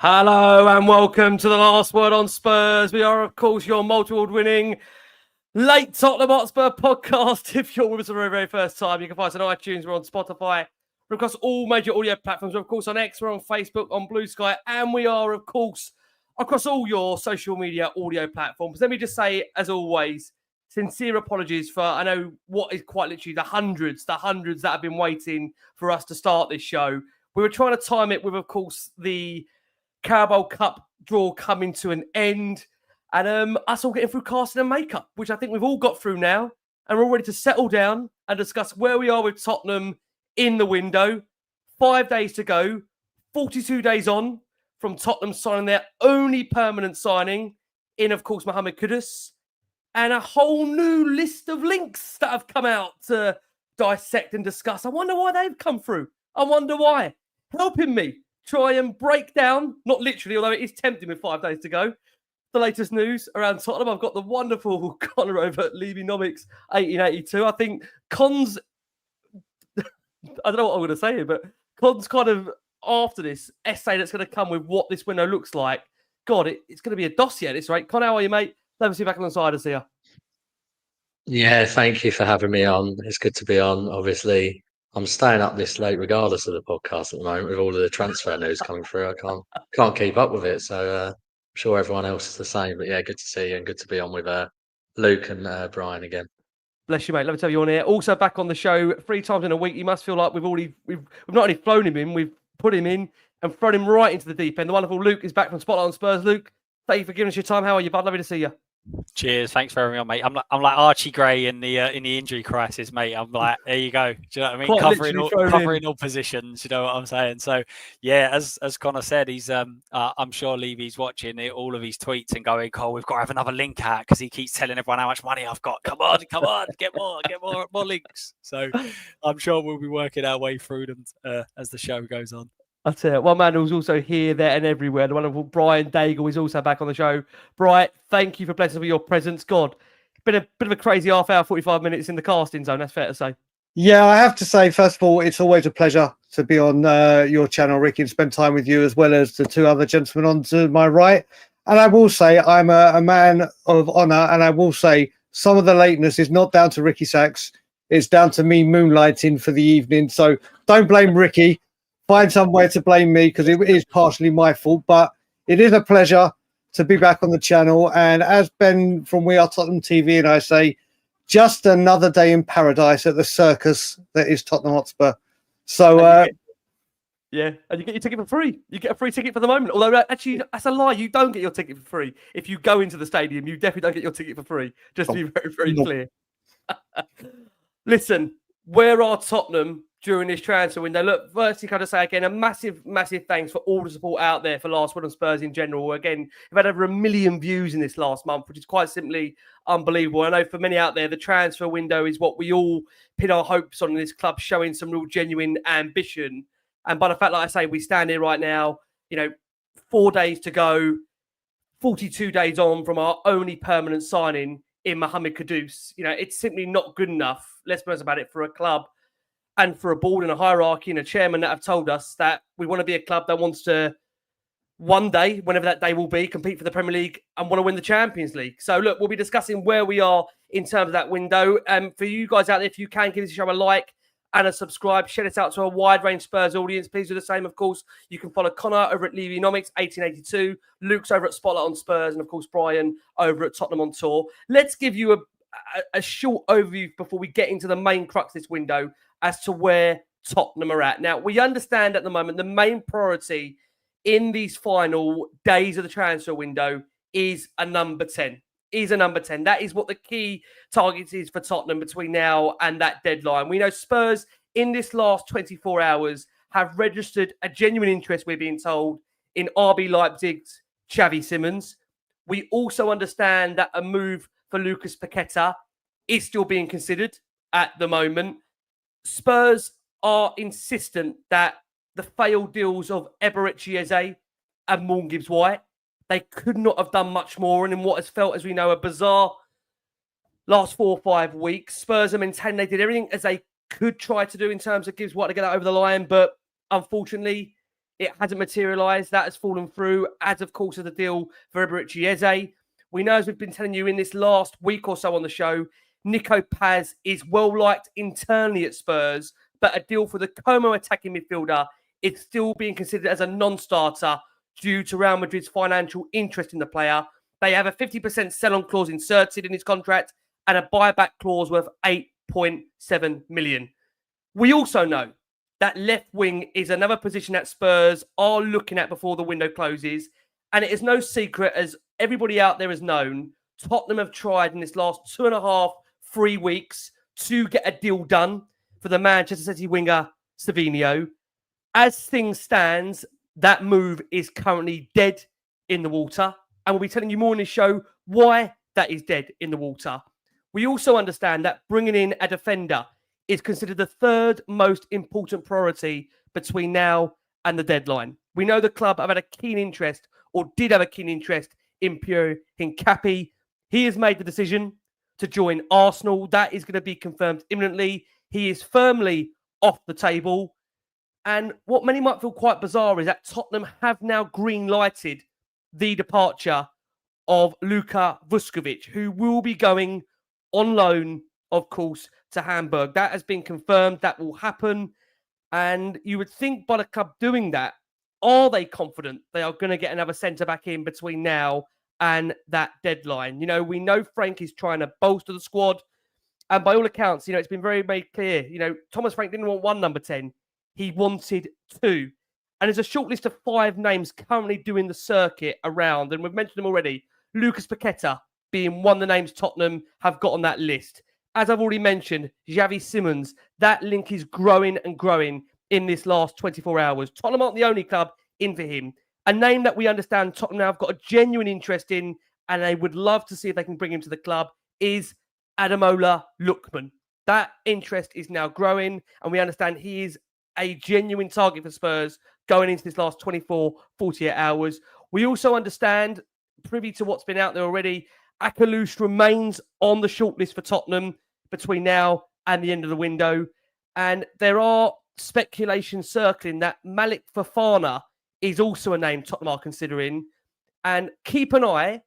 Hello and welcome to the Last Word on Spurs. We are, of course, your multi-award-winning late Tottenham Hotspur podcast. If you're with us for the very, very first time, you can find us on iTunes. We're on Spotify. We're across all major audio platforms. We're, of course, on X. We're on Facebook, on Blue Sky. And we are, of course, across all your social media audio platforms. Let me just say, as always, sincere apologies for, I know what is quite literally the hundreds that have been waiting for us to start this show. We were trying to time it with, of course, the Carabao Cup draw coming to an end, and us all getting through casting and makeup, which I think we've all got through now, and we're all ready to settle down and discuss where we are with Tottenham in the window. 5 days to go, 42 days on from Tottenham signing their only permanent signing in, of course, Mohamed Kudus, and a whole new list of links that have come out to dissect and discuss. I wonder why they've come through. I wonder why. Helping me try and break down, not literally, although it is tempting with 5 days to go, the latest news around Tottenham. I've got the wonderful Connor over at Levynomics 1882. I think Con's, I don't know what I'm going to say here, but Con's kind of after this essay that's going to come with what this window looks like. God, it's going to be a dossier at this rate. Con, how are you, mate? Love to see you back alongside us here. Yeah, thank you for having me on. It's good to be on. Obviously, I'm staying up this late regardless of the podcast at the moment with all of the transfer news coming through. I can't keep up with it. So I'm sure everyone else is the same. But yeah, good to see you and good to be on with Luke and Brian again. Bless you, mate. Love to have you on here. Also back on the show 3 times in a week. You must feel like we've not only flown him in, we've put him in and thrown him right into the deep end. The wonderful Luke is back from Spotlight on Spurs. Luke, thank you for giving us your time. How are you, bud? Lovely to see you. Cheers, thanks for having me on, mate. I'm like Archie Gray in the injury crisis, mate. I'm like, there you go. Do you know what I mean? Covering all positions. You know what I'm saying? So yeah, as Connor said, he's I'm sure Levy's watching all of his tweets and going, "Oh, we've got to have another link out," because he keeps telling everyone how much money I've got. Come on, get more links. So I'm sure we'll be working our way through them as the show goes on. I'll tell you, one man who's also here, there, and everywhere. The wonderful Brian Dagul is also back on the show. Brian, thank you for blessing us with your presence. God, it's been a bit of a crazy half hour, 45 minutes in the casting zone. That's fair to say. Yeah, I have to say, first of all, it's always a pleasure to be on your channel, Ricky, and spend time with you, as well as the 2 other gentlemen on to my right. And I will say I'm a man of honour, and I will say some of the lateness is not down to Ricky Sachs. It's down to me moonlighting for the evening. So don't blame Ricky. Find somewhere to blame me, because it is partially my fault. But it is a pleasure to be back on the channel. And as Ben from We Are Tottenham TV and I say, just another day in paradise at the circus that is Tottenham Hotspur. So, yeah, and you get your ticket for free. You get a free ticket for the moment. Although, actually, that's a lie. You don't get your ticket for free. If you go into the stadium, you definitely don't get your ticket for free. Just to be very, very clear. Listen, where are Tottenham during this transfer window? Look, firstly, can I say again, a massive, massive thanks for all the support out there for Last Word on Spurs in general. Again, we've had over 1 million views in this last month, which is quite simply unbelievable. I know for many out there, the transfer window is what we all pin our hopes on in this club, showing some real genuine ambition. And by the fact, like I say, we stand here right now, 4 days to go, 42 days on from our only permanent signing in Mohamed Kudus. It's simply not good enough, let's be honest about it, for a club and for a board and a hierarchy and a chairman that have told us that we want to be a club that wants to one day, whenever that day will be, compete for the Premier League and want to win the Champions League. So look, we'll be discussing where we are in terms of that window. For you guys out there, if you can, give this show a like and a subscribe. Share this out to a wide range Spurs audience. Please do the same, of course. You can follow Connor over at Levynomics 1882, Luke's over at Spotlight on Spurs, and of course, Brian over at Tottenham on Tour. Let's give you a short overview before we get into the main crux of this window as to where Tottenham are at. Now, we understand at the moment the main priority in these final days of the transfer window is a number 10. That is what the key target is for Tottenham between now and that deadline. We know Spurs in this last 24 hours have registered a genuine interest, we're being told, in RB Leipzig's Xavi Simmons. We also understand that a move for Lucas Paquetá is still being considered at the moment. Spurs are insistent that the failed deals of Eberechi Eze and Morgan Gibbs-White, they could not have done much more. And in what has felt, as we know, a bizarre last 4 or 5 weeks, Spurs have maintained they did everything as they could try to do in terms of Gibbs-White to get that over the line. But unfortunately, It hasn't materialised. That has fallen through, as of course of the deal for Eberechi Eze. We know, as we've been telling you in this last week or so on the show, Nico Paz is well liked internally at Spurs, but a deal for the Como attacking midfielder is still being considered as a non-starter due to Real Madrid's financial interest in the player. They have a 50% sell-on clause inserted in his contract and a buyback clause worth 8.7 million. We also know that left wing is another position that Spurs are looking at before the window closes. And it is no secret, as everybody out there has known, Tottenham have tried in this last 2.5-3 weeks to get a deal done for the Manchester City winger, Savinho. As things stands, that move is currently dead in the water. And we'll be telling you more in this show why that is dead in the water. We also understand that bringing in a defender is considered the third most important priority between now and the deadline. We know the club have had a keen interest, or did have a keen interest, in Pierre Hincapié. He has made the decision to join Arsenal. That is going to be confirmed imminently. He is firmly off the table. And what many might feel quite bizarre is that Tottenham have now green-lighted the departure of Luka Vuskovic, who will be going on loan, of course, to Hamburg. That has been confirmed. That will happen. And you would think by the club doing that, are they confident they are going to get another centre-back in between now and that deadline? You know, we know Frank is trying to bolster the squad. And by all accounts, you know, it's been very, very clear. You know, Thomas Frank didn't want one number 10. He wanted two. And there's a short list of 5 names currently doing the circuit around. And we've mentioned them already. Lucas Paqueta being one of the names Tottenham have got on that list. As I've already mentioned, Xavi Simmons, that link is growing and growing in this last 24 hours. Tottenham aren't the only club in for him. A name that we understand Tottenham now have got a genuine interest in, and they would love to see if they can bring him to the club, is Ademola Lookman. That interest is now growing, and we understand he is a genuine target for Spurs going into this last 24, 48 hours. We also understand, privy to what's been out there already, Akliouche remains on the shortlist for Tottenham between now and the end of the window. And there are speculations circling that Malik Fofana is also a name Tottenham are considering. And keep an eye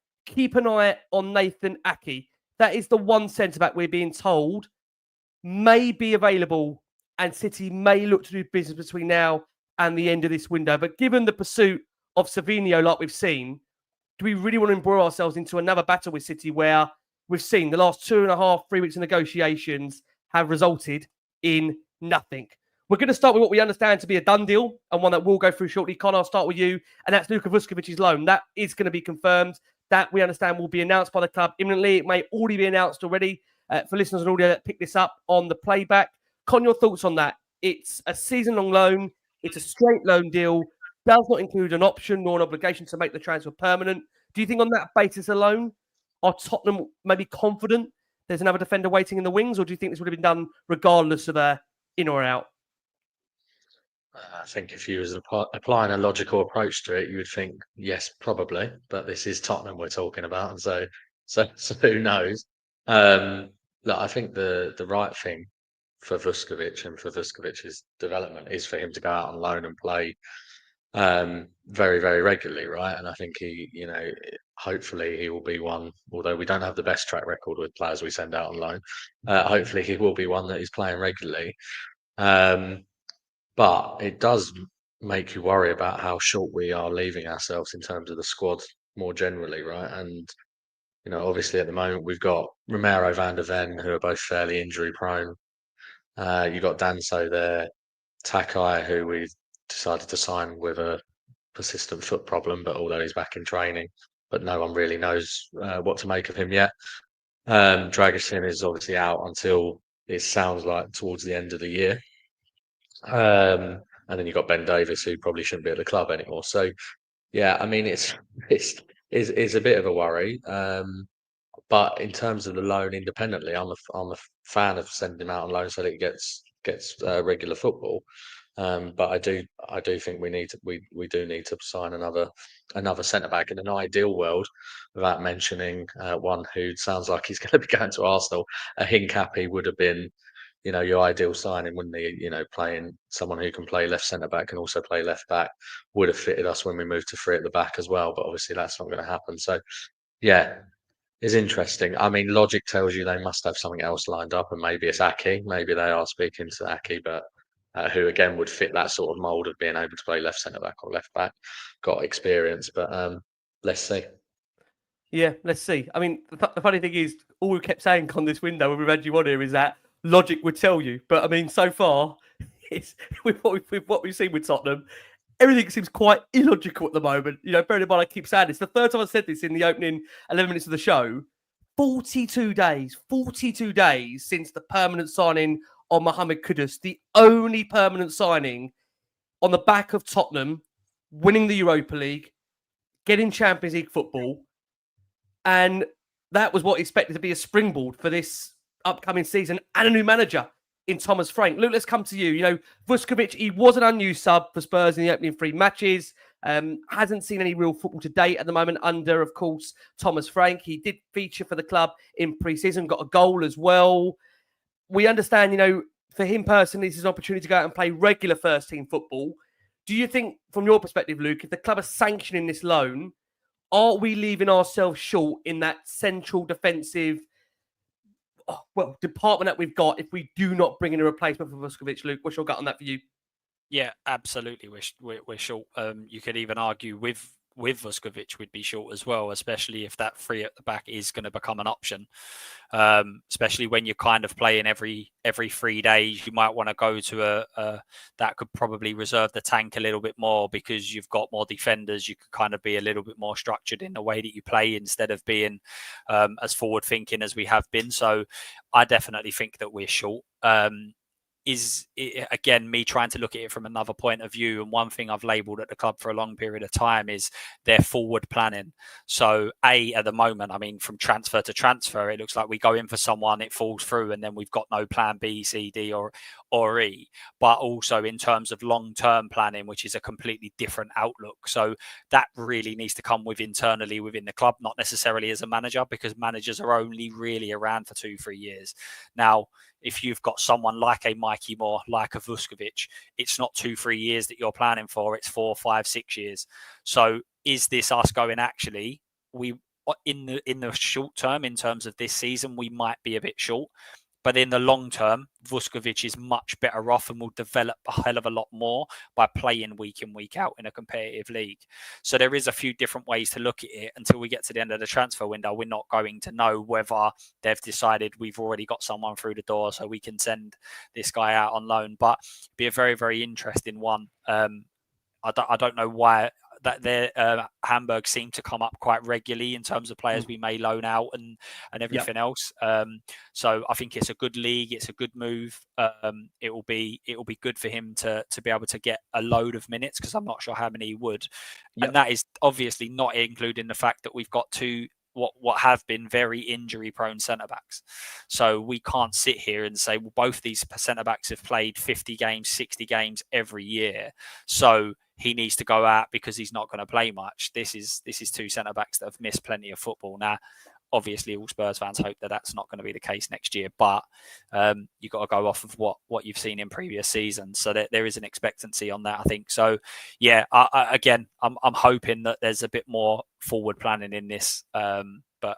on Nathan Ake. That is the one centre-back we're being told may be available, and City may look to do business between now and the end of this window. But given the pursuit of Savinho, like we've seen, do we really want to embroil ourselves into another battle with City where we've seen the last 2.5-3 weeks of negotiations have resulted in nothing? We're going to start with what we understand to be a done deal, and one that we'll go through shortly. Con, I'll start with you, and that's Luka Vusković's loan. That is going to be confirmed. That we understand will be announced by the club imminently. It may already be announced already for listeners and audio that pick this up on the playback. Con, your thoughts on that? It's a season-long loan. It's a straight loan deal. Does not include an option nor an obligation to make the transfer permanent. Do you think on that basis alone, are Tottenham maybe confident there's another defender waiting in the wings, or do you think this would have been done regardless of in or out? I think if you was applying a logical approach to it, you would think, yes, probably. But this is Tottenham we're talking about, and so who knows? Look, I think the right thing for Vuskovic and for Vusković's development is for him to go out on loan and play very, very regularly, right? And I think he, you know, hopefully he will be one, although we don't have the best track record with players we send out on loan, hopefully he will be one that is playing regularly. But it does make you worry about how short we are leaving ourselves in terms of the squad more generally, right? And, you know, obviously at the moment we've got Romero, Van der Ven, who are both fairly injury prone. You've got Danso there, Takai, who we decided to sign with a persistent foot problem, but although he's back in training, but no one really knows what to make of him yet. Dragusin is obviously out until it sounds like towards the end of the year. And then you've got Ben Davis, who probably shouldn't be at the club anymore. So, yeah, I mean, it's a bit of a worry. But in terms of the loan independently, I'm a fan of sending him out on loan so that he gets regular football. But I do think we do need to sign another centre back. In an ideal world, without mentioning one who sounds like he's going to be going to Arsenal, Hincapié would have been, your ideal signing, wouldn't he? Playing someone who can play left centre back and also play left back would have fitted us when we moved to 3 at the back as well. But obviously that's not going to happen. So yeah, it's interesting. I mean, logic tells you they must have something else lined up, and maybe it's Aki. Maybe they are speaking to Aki, but who again would fit that sort of mould of being able to play left centre back or left back, got experience. But let's see. Yeah, let's see. I mean, the funny thing is, all we kept saying on this window when we had you on here is that logic would tell you. But I mean, so far, it's with what we've seen with Tottenham, everything seems quite illogical at the moment. Bearing in mind, I keep saying this. The third time I said this in the opening 11 minutes of the show. 42 days since the permanent signing on Mohamed Kudus, the only permanent signing on the back of Tottenham, winning the Europa League, getting Champions League football. And that was what expected to be a springboard for this upcoming season and a new manager in Thomas Frank. Luke, let's come to you. Vuskovic, he was an unused sub for Spurs in the opening 3 matches. Hasn't seen any real football to date at the moment under, of course, Thomas Frank. He did feature for the club in pre-season, got a goal as well. We understand, for him personally, this is an opportunity to go out and play regular first-team football. Do you think, from your perspective, Luke, if the club are sanctioning this loan, are we leaving ourselves short in that central defensive department that we've got if we do not bring in a replacement for Vuskovic? Luke, what's your gut on that for you? Yeah, absolutely. We're short. You could even argue with Vuskovic we'd be short as well, especially if that 3 at the back is going to become an option. Especially when you're kind of playing every 3 days, you might want to go to a that could probably reserve the tank a little bit more because you've got more defenders. You could kind of be a little bit more structured in the way that you play instead of being as forward thinking as we have been. So I definitely think that we're short. Is it, again, me trying to look at it from another point of view. And one thing I've labelled at the club for a long period of time is their forward planning. So at the moment, I mean, from transfer to transfer, it looks like we go in for someone, it falls through, and then we've got no plan B, C, D or E. But also in terms of long-term planning, which is a completely different outlook. So that really needs to come internally within the club, not necessarily as a manager, because managers are only really around for 2-3 years. Now, if you've got someone like a Mikey Moore, like a Vuskovic, it's not 2-3 years that you're planning for, it's 4, 5, 6 years. So is this us going, actually, we in the short term, in terms of this season, we might be a bit short. But in the long term, Vuskovic is much better off and will develop a hell of a lot more by playing week in, week out in a competitive league. So there is a few different ways to look at it. Until we get to the end of the transfer window, we're not going to know whether they've decided we've already got someone through the door so we can send this guy out on loan. But it'd be a very, very interesting one. I don't know why that their Hamburg seem to come up quite regularly in terms of players we may loan out and everything else. So I think it's a good league. It's a good move. It will be good for him to be able to get a load of minutes, because I'm not sure how many he would. And that is obviously not including the fact that we've got two what have been very injury prone centre backs. So we can't sit here and say, well, both these centre backs have played 50 games, 60 games every year, so he needs to go out because he's not going to play much. This is 2 centre backs that have missed plenty of football. Now, obviously, all Spurs fans hope that that's not going to be the case next year, but you've got to go off of what you've seen in previous seasons. So there is an expectancy on that, I think. So, yeah, I'm hoping that there's a bit more forward planning in this, but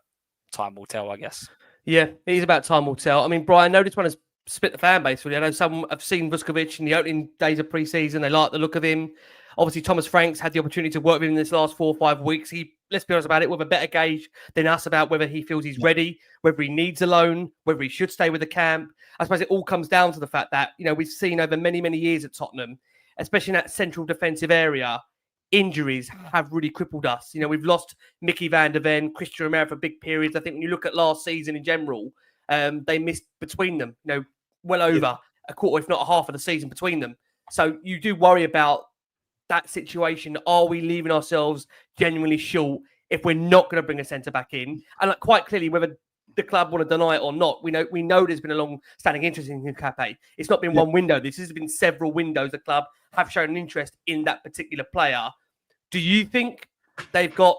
time will tell, I guess. Yeah, it is about time will tell. I mean, Brian, I know this one has split the fan base, really. I know some have seen Vuskovic in the opening days of pre-season. They like the look of him. Obviously, Thomas Frank's had the opportunity to work with him in this last 4 or 5 weeks. He, let's be honest about it, with a better gauge than us about whether he feels he's ready, whether he needs a loan, whether he should stay with the camp. I suppose it all comes down to the fact that, we've seen over many, many years at Tottenham, especially in that central defensive area, injuries have really crippled us. We've lost Mickey van der Ven, Christian Romero for big periods. I think when you look at last season in general, they missed between them, well over a quarter, if not a half of the season between them. So you do worry about that situation. Are we leaving ourselves genuinely short if we're not going to bring a centre back in? And quite clearly, whether the club want to deny it or not, we know there's been a long-standing interest in Cape. It's not been one window. This has been several windows. The club have shown an interest in that particular player. Do you think they've got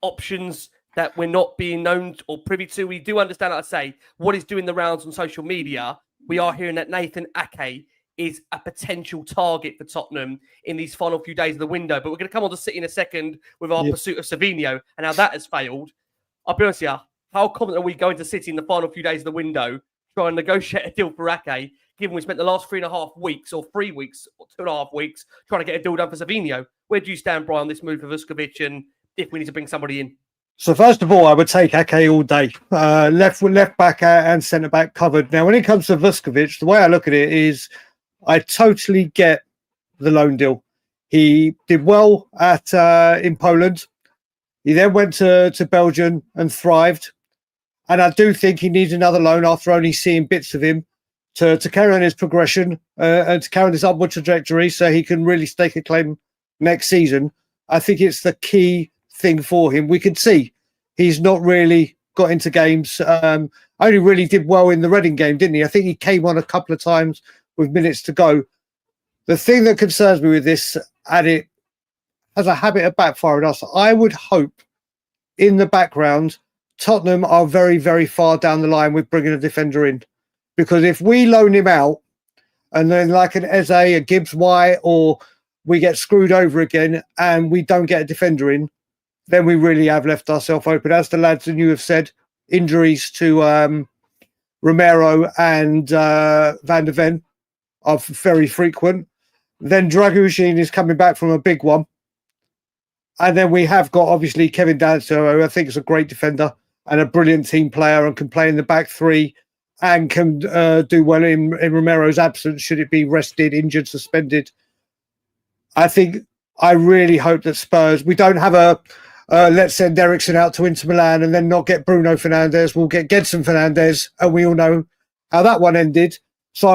options that we're not being known or privy to? We do understand, I'd say, what is doing the rounds on social media we are hearing that Nathan Ake is a potential target for Tottenham in these final few days of the window. But we're going to come on to City in a second with our pursuit of Savinho and how that has failed. I'll be honest with you, how confident are we going to City in the final few days of the window, try and negotiate a deal for Ake, given we spent the last 3.5 weeks or 3 weeks or 2.5 weeks trying to get a deal done for Savinho? Where do you stand, Brian, on this move for Vuskovic and if we need to bring somebody in? So first of all, I would take Ake all day. Left back and centre back covered. Now, when it comes to Vuskovic, the way I look at it is I totally get the loan deal. He did well in Poland. He then went to Belgium and thrived. And I do think he needs another loan after only seeing bits of him to carry on his progression and to carry on his upward trajectory so he can really stake a claim next season. I think it's the key thing for him. We can see he's not really got into games. Only really did well in the Reading game, didn't he? I think he came on a couple of times with minutes to go. The thing that concerns me with this, and it has a habit of backfiring us, I would hope in the background, Tottenham are very, very far down the line with bringing a defender in. Because if we loan him out and then like an Eze, a Gibbs White, or we get screwed over again and we don't get a defender in, then we really have left ourselves open. As the lads and you have said, injuries to Romero and Van der Ven are very frequent. Then Dagul is coming back from a big one. And then we have got, obviously, Kevin Dancer, who I think is a great defender and a brilliant team player and can play in the back three and can do well in Romero's absence, should it be rested, injured, suspended. I really hope that Spurs, we don't have a let's send Eriksen out to Inter Milan and then not get Bruno Fernandes. We'll get Gedson Fernandes, and we all know how that one ended. So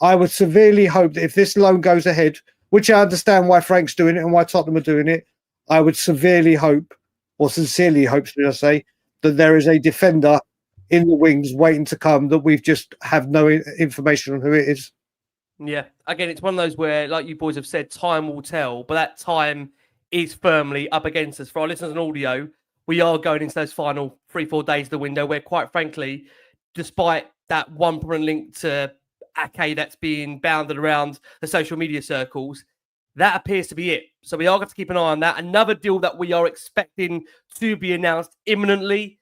I would severely hope that if this loan goes ahead, which I understand why Frank's doing it and why Tottenham are doing it, I would severely hope, or sincerely hope, should I say, that there is a defender in the wings waiting to come that we've just have no information on who it is. Yeah, again, it's one of those where, like you boys have said, time will tell, but that time is firmly up against us. For our listeners on audio, we are going into those final 3-4 days of the window where, quite frankly, despite that one prominent link to Ake that's being bounded around the social media circles, that appears to be it. So we are going to keep an eye on that. Another deal that we are expecting to be announced imminently,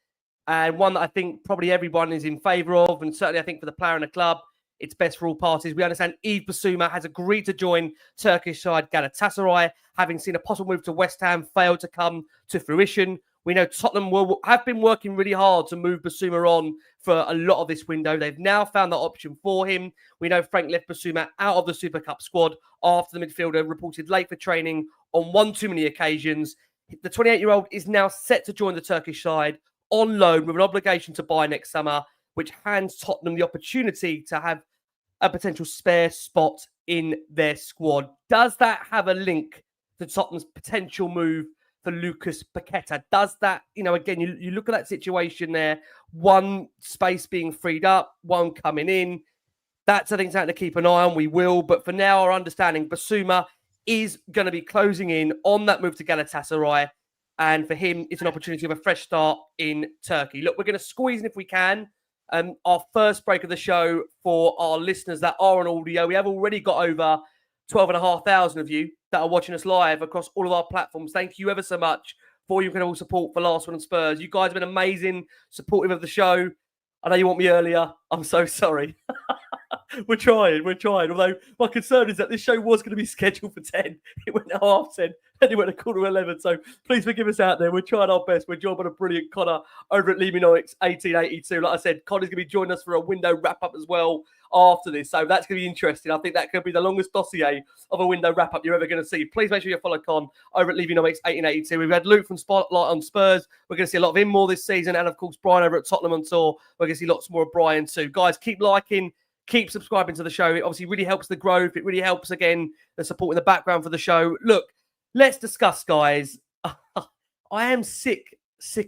and one that I think probably everyone is in favour of, and certainly I think for the player and the club, it's best for all parties. We understand Yves Bissouma has agreed to join Turkish side Galatasaray, having seen a possible move to West Ham fail to come to fruition. We know Tottenham have been working really hard to move Bissouma on for a lot of this window. They've now found that option for him. We know Frank left Bissouma out of the Super Cup squad after the midfielder reported late for training on one too many occasions. The 28-year-old is now set to join the Turkish side on loan with an obligation to buy next summer, which hands Tottenham the opportunity to have a potential spare spot in their squad. Does that have a link to Tottenham's potential move for Lucas Paqueta? Does that, again, you look at that situation there, one space being freed up, one coming in. That's, I think, something to keep an eye on. We will. But for now, our understanding, Bissouma is going to be closing in on that move to Galatasaray. And for him, it's an opportunity of a fresh start in Turkey. Look, we're going to squeeze in if we can. Our first break of the show for our listeners that are on audio. We have already got over 12,500 of you that are watching us live across all of our platforms. Thank you ever so much for your incredible support for Last Word on Spurs. You guys have been amazing, supportive of the show. I know you want me earlier. I'm so sorry. We're trying. Although my concern is that this show was going to be scheduled for 10. It went at 10:30, and it went at 11:15. So please forgive us out there. We're trying our best. We're joined by a brilliant Connor over at Leaminoix 1882. Like I said, Connor's going to be joining us for a window wrap-up as well after this. So that's going to be interesting. I think that could be the longest dossier of a window wrap-up you're ever going to see. Please make sure you follow Con over at Leaminoix 1882. We've had Luke from Spotlight on Spurs. We're going to see a lot of him more this season. And, of course, Brian over at Tottenham on tour. We're going to see lots more of Brian too. Guys, keep liking, keep subscribing to the show. It obviously really helps the growth. It really helps, again, the support in the background for the show. Look, let's discuss, guys. I am sick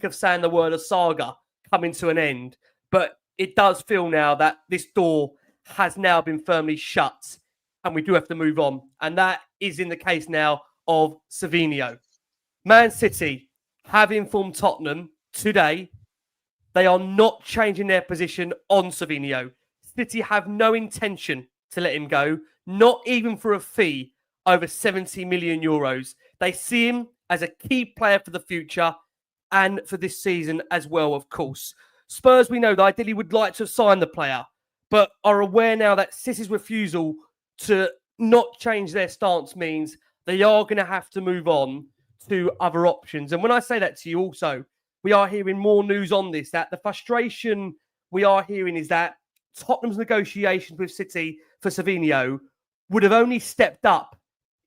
of saying the word of saga coming to an end. But it does feel now that this door has now been firmly shut and we do have to move on. And that is in the case now of Savinho. Man City have informed Tottenham today they are not changing their position on Savinho. City have no intention to let him go, not even for a fee over 70 million euros. They see him as a key player for the future and for this season as well, of course. Spurs, we know that ideally would like to sign the player, but are aware now that City's refusal to not change their stance means they are going to have to move on to other options. And when I say that to you also, we are hearing more news on this, that the frustration we are hearing is that Tottenham's negotiations with City for Savinho would have only stepped up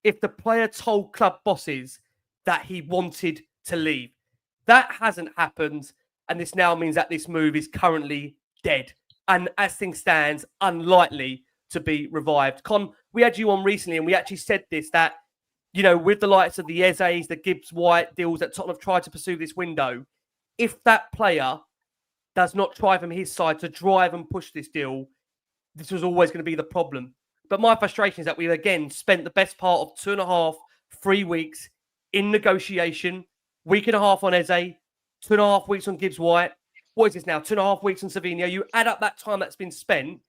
if the player told club bosses that he wanted to leave. That hasn't happened, and this now means that this move is currently dead. And as things stand, unlikely to be revived. Con, we had you on recently, and we actually said this, that, you know, with the likes of the Eze's, the Gibbs-White deals that Tottenham have tried to pursue this window, if that player does not try from his side to drive and push this deal, this was always going to be the problem. But my frustration is that we've, again, spent the best part of 2.5, 3 weeks in negotiation, week and a half on Eze, 2.5 weeks on Gibbs-White. What is this now? 2.5 weeks on Savinho. You add up that time that's been spent,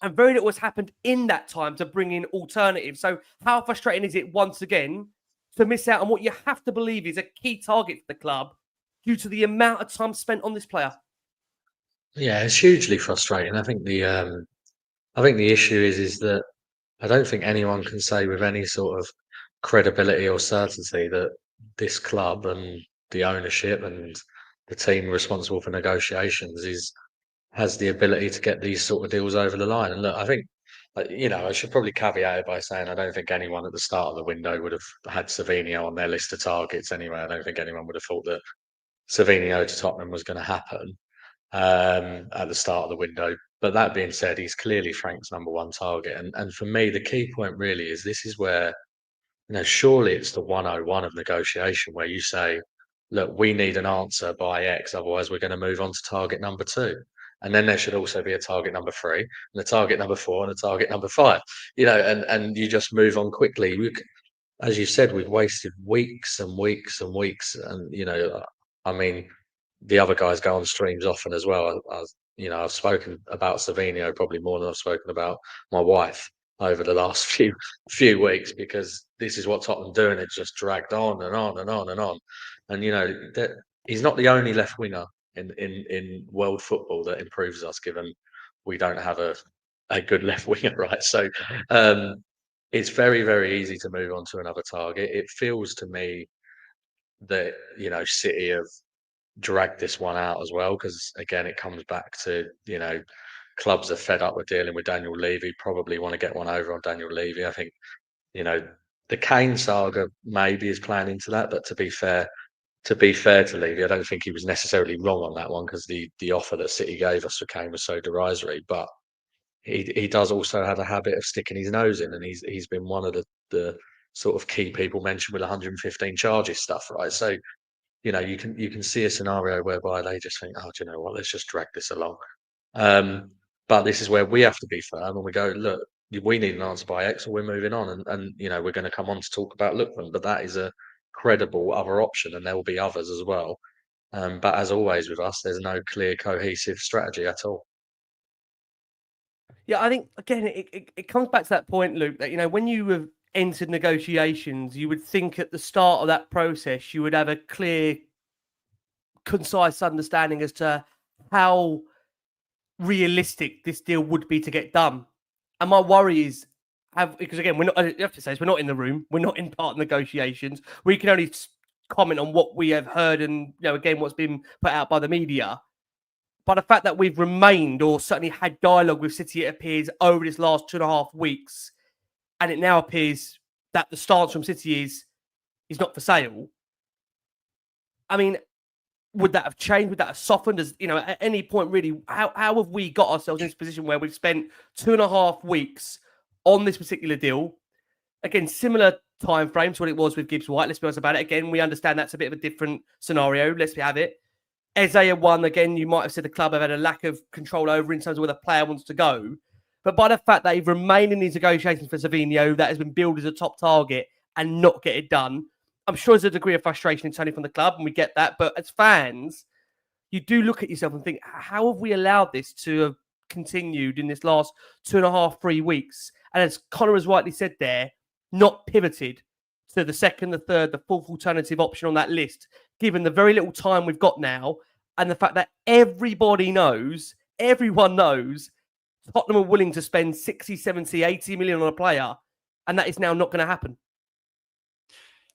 and very little has happened in that time to bring in alternatives. So how frustrating is it, once again, to miss out on what you have to believe is a key target for the club due to the amount of time spent on this player? Yeah, it's hugely frustrating. I think the issue is that I don't think anyone can say with any sort of credibility or certainty that this club and the ownership and the team responsible for negotiations has the ability to get these sort of deals over the line. And look, I think, I should probably caveat it by saying I don't think anyone at the start of the window would have had Savinho on their list of targets anyway. I don't think anyone would have thought that Savinho to Tottenham was going to happen at the start of the window. But that being said, he's clearly Frank's number one target. And for me, the key point really is this is where, surely it's the 101 of negotiation where you say, look, we need an answer by X, otherwise we're going to move on to target number 2. And then there should also be a target number 3, and a target number 4, and a target number 5. And you just move on quickly. As you said, we've wasted weeks and weeks and weeks. And, I mean, the other guys go on streams often as well. I've spoken about Savinho probably more than I've spoken about my wife over the last few weeks, because this is what Tottenham do, and it's just dragged on and on and on and on. And that he's not the only left winger in world football that improves us, given we don't have a good left winger, right? So it's very, very easy to move on to another target. It feels to me that City have dragged this one out as well, because again it comes back to clubs are fed up with dealing with Daniel Levy, probably want to get one over on Daniel Levy. I think the Kane saga maybe is playing into that, but to be fair to Levy, I don't think he was necessarily wrong on that one, because the offer that City gave us for Kane was so derisory. But he does also have a habit of sticking his nose in, and he's been one of the sort of key people mentioned with 115 charges stuff, right? So you can see a scenario whereby they just think, oh, do you know what? Let's just drag this along. But this is where we have to be firm, and we go, look, we need an answer by X, or we're moving on. And we're going to come on to talk about Lookman, but that is a credible other option, and there will be others as well. But as always with us, there's no clear, cohesive strategy at all. Yeah, I think again it comes back to that point, Luke, that when you have entered negotiations, you would think at the start of that process you would have a clear, concise understanding as to how realistic this deal would be to get done. And my worry is, because again, we're not in the room, we're not in part of negotiations. We can only comment on what we have heard and again what's been put out by the media. But the fact that we've remained, or certainly had dialogue with City, it appears, over this last 2.5 weeks, and it now appears that the stance from City is not for sale. I mean, would that have changed? Would that have softened? At any point, really, how have we got ourselves in this position where we've spent 2.5 weeks on this particular deal? Again, similar time frame to what it was with Gibbs-White. Let's be honest about it. Again, we understand that's a bit of a different scenario. Let's have it. Eze one, again, you might have said the club have had a lack of control over in terms of where the player wants to go. But by the fact that they've remained in these negotiations for Savinho, that has been billed as a top target, and not get it done, I'm sure there's a degree of frustration internally from the club, and we get that. But as fans, you do look at yourself and think, how have we allowed this to have continued in this last 2.5, 3 weeks, and as Connor has rightly said there, not pivoted to the second, the third, the fourth alternative option on that list, given the very little time we've got now, and the fact that everyone knows, Tottenham are willing to spend 60, 70, 80 million on a player, and that is now not going to happen.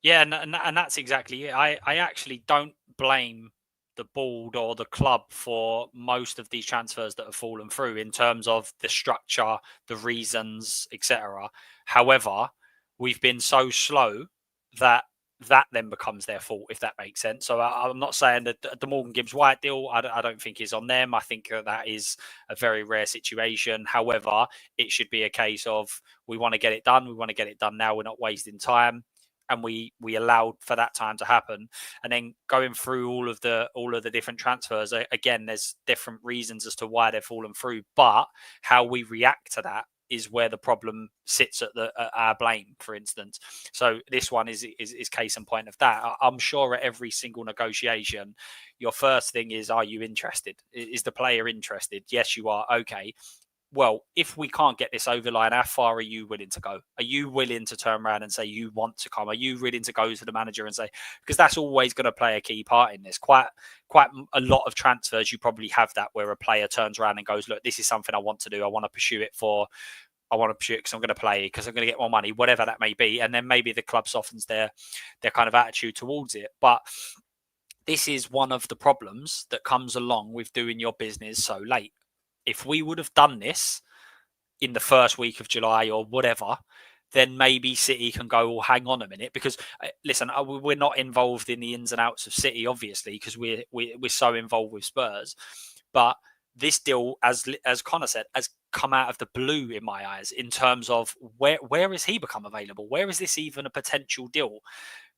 Yeah, and that's exactly it. I actually don't blame the board or the club for most of these transfers that have fallen through in terms of the structure, the reasons, etc. However, we've been so slow that then becomes their fault, if that makes sense. So I'm not saying that the Morgan Gibbs-White deal, I don't think is on them. I think that is a very rare situation. However, it should be a case of we want to get it done. We want to get it done now. We're not wasting time. And we allowed for that time to happen. And then going through all of the different transfers, again, there's different reasons as to why they've fallen through. But how we react to that is where the problem sits at our blame, for instance. So this one is case in point of that. I'm sure at every single negotiation, your first thing is, are you interested? Is the player interested? Yes, you are. Okay. Well, if we can't get this over line, how far are you willing to go? Are you willing to turn around and say you want to come? Are you willing to go to the manager and say, because that's always going to play a key part in this. Quite a lot of transfers, you probably have that where a player turns around and goes, look, this is something I want to do. I want to pursue it because I'm going to play, because I'm going to get more money, whatever that may be. And then maybe the club softens their kind of attitude towards it. But this is one of the problems that comes along with doing your business so late. If we would have done this in the first week of July or whatever, then maybe City can go, well, hang on a minute, because listen, we're not involved in the ins and outs of City, obviously, because we're so involved with Spurs. But this deal, as Connor said, has come out of the blue in my eyes in terms of where has he become available? Where is this even a potential deal?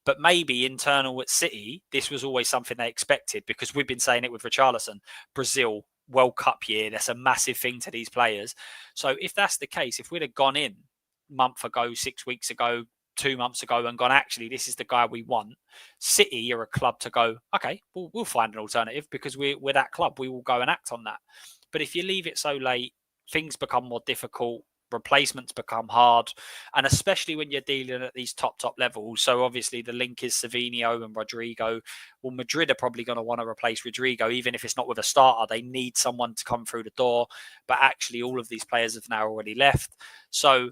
But maybe internal at City, this was always something they expected, because we've been saying it with Richarlison, Brazil, World Cup year, that's a massive thing to these players. So if that's the case, if we'd have gone in a month ago, 6 weeks ago, 2 months ago and gone, actually, this is the guy we want, City are a club to go, okay, we'll find an alternative, because we're that club. We will go and act on that. But if you leave it so late, things become more difficult. Replacements become hard, and especially when you're dealing at these top levels. So obviously the link is Savinho and Rodrigo. Well, Madrid are probably going to want to replace Rodrigo, even if it's not with a starter. They need someone to come through the door, but actually all of these players have now already left. So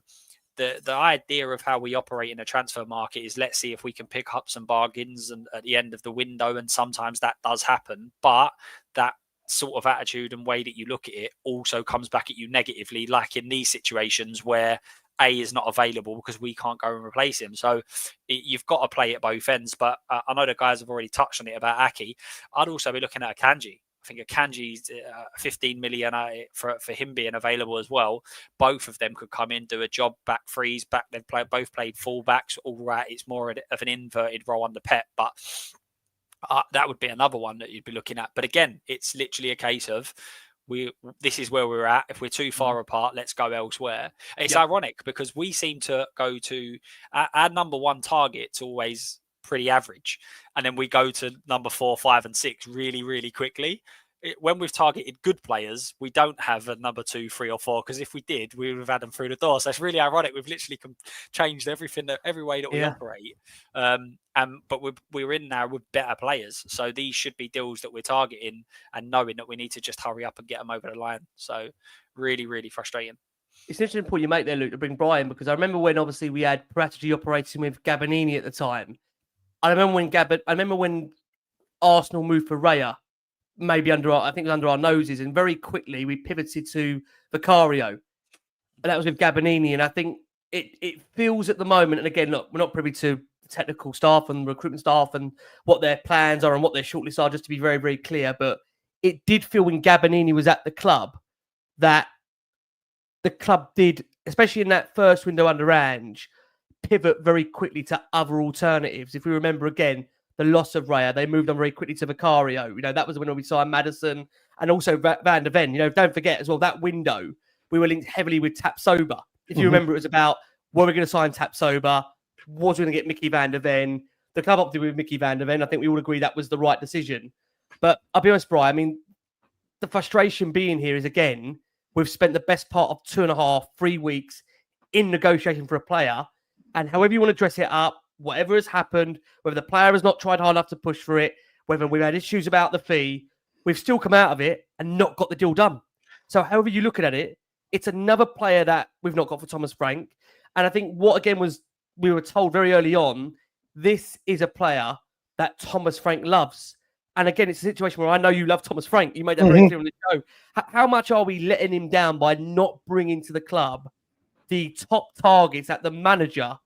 the idea of how we operate in a transfer market is, let's see if we can pick up some bargains and at the end of the window, and sometimes that does happen, but that sort of attitude and way that you look at it also comes back at you negatively, like in these situations where A is not available because we can't go and replace him. So you've got to play at both ends. But I know the guys have already touched on it about Aki. I'd also be looking at Akanji. I think Akanji's 15 million for him being available as well. Both of them could come in, do a job, back freeze, back. They've both played fullbacks. All right, it's more of an inverted role under Pep, but that would be another one that you'd be looking at. But again, it's literally a case of this is where we're at. If we're too far apart, let's go elsewhere. It's ironic because we seem to go to our number one target's always pretty average, and then we go to number 4, 5, and 6 really, really quickly. When we've targeted good players, we don't have a number 2, 3, or 4, because if we did, we would have had them through the door. So it's really ironic. We've literally changed every way that we operate. But we're in now with better players. So these should be deals that we're targeting and knowing that we need to just hurry up and get them over the line. So really, really frustrating. It's an interesting point you make there, Luke, to bring Brian, because I remember when obviously we had strategy operating with Gabonini at the time. I remember when Arsenal moved for Raya, maybe under our noses, and very quickly we pivoted to Vicario, and that was with Gabonini. And I think it feels at the moment, and again, look, we're not privy to the technical staff and recruitment staff and what their plans are and what their shortlists are, just to be very, very clear, but it did feel when Gabonini was at the club that the club did, especially in that first window under Ange, pivot very quickly to other alternatives. If we remember again, the loss of Raya, they moved on very quickly to Vicario. That was when we signed Maddison and also Van der Ven. Don't forget as well, that window, we were linked heavily with Tapsoba. If you remember, it was about, were we going to sign Tapsoba? Was we going to get Mickey Van der Ven? The club opted with Mickey Van der Ven. I think we all agree that was the right decision. But I'll be honest, Brian, the frustration being here is, again, we've spent the best part of 2.5, 3 weeks in negotiation for a player. And however you want to dress it up, whatever has happened, whether the player has not tried hard enough to push for it, whether we've had issues about the fee, we've still come out of it and not got the deal done. So however you look at it, it's another player that we've not got for Thomas Frank. And I think what, again, we were told very early on, this is a player that Thomas Frank loves. And again, it's a situation where I know you love Thomas Frank. You made that very clear on the show. How much are we letting him down by not bringing to the club the top targets that the manager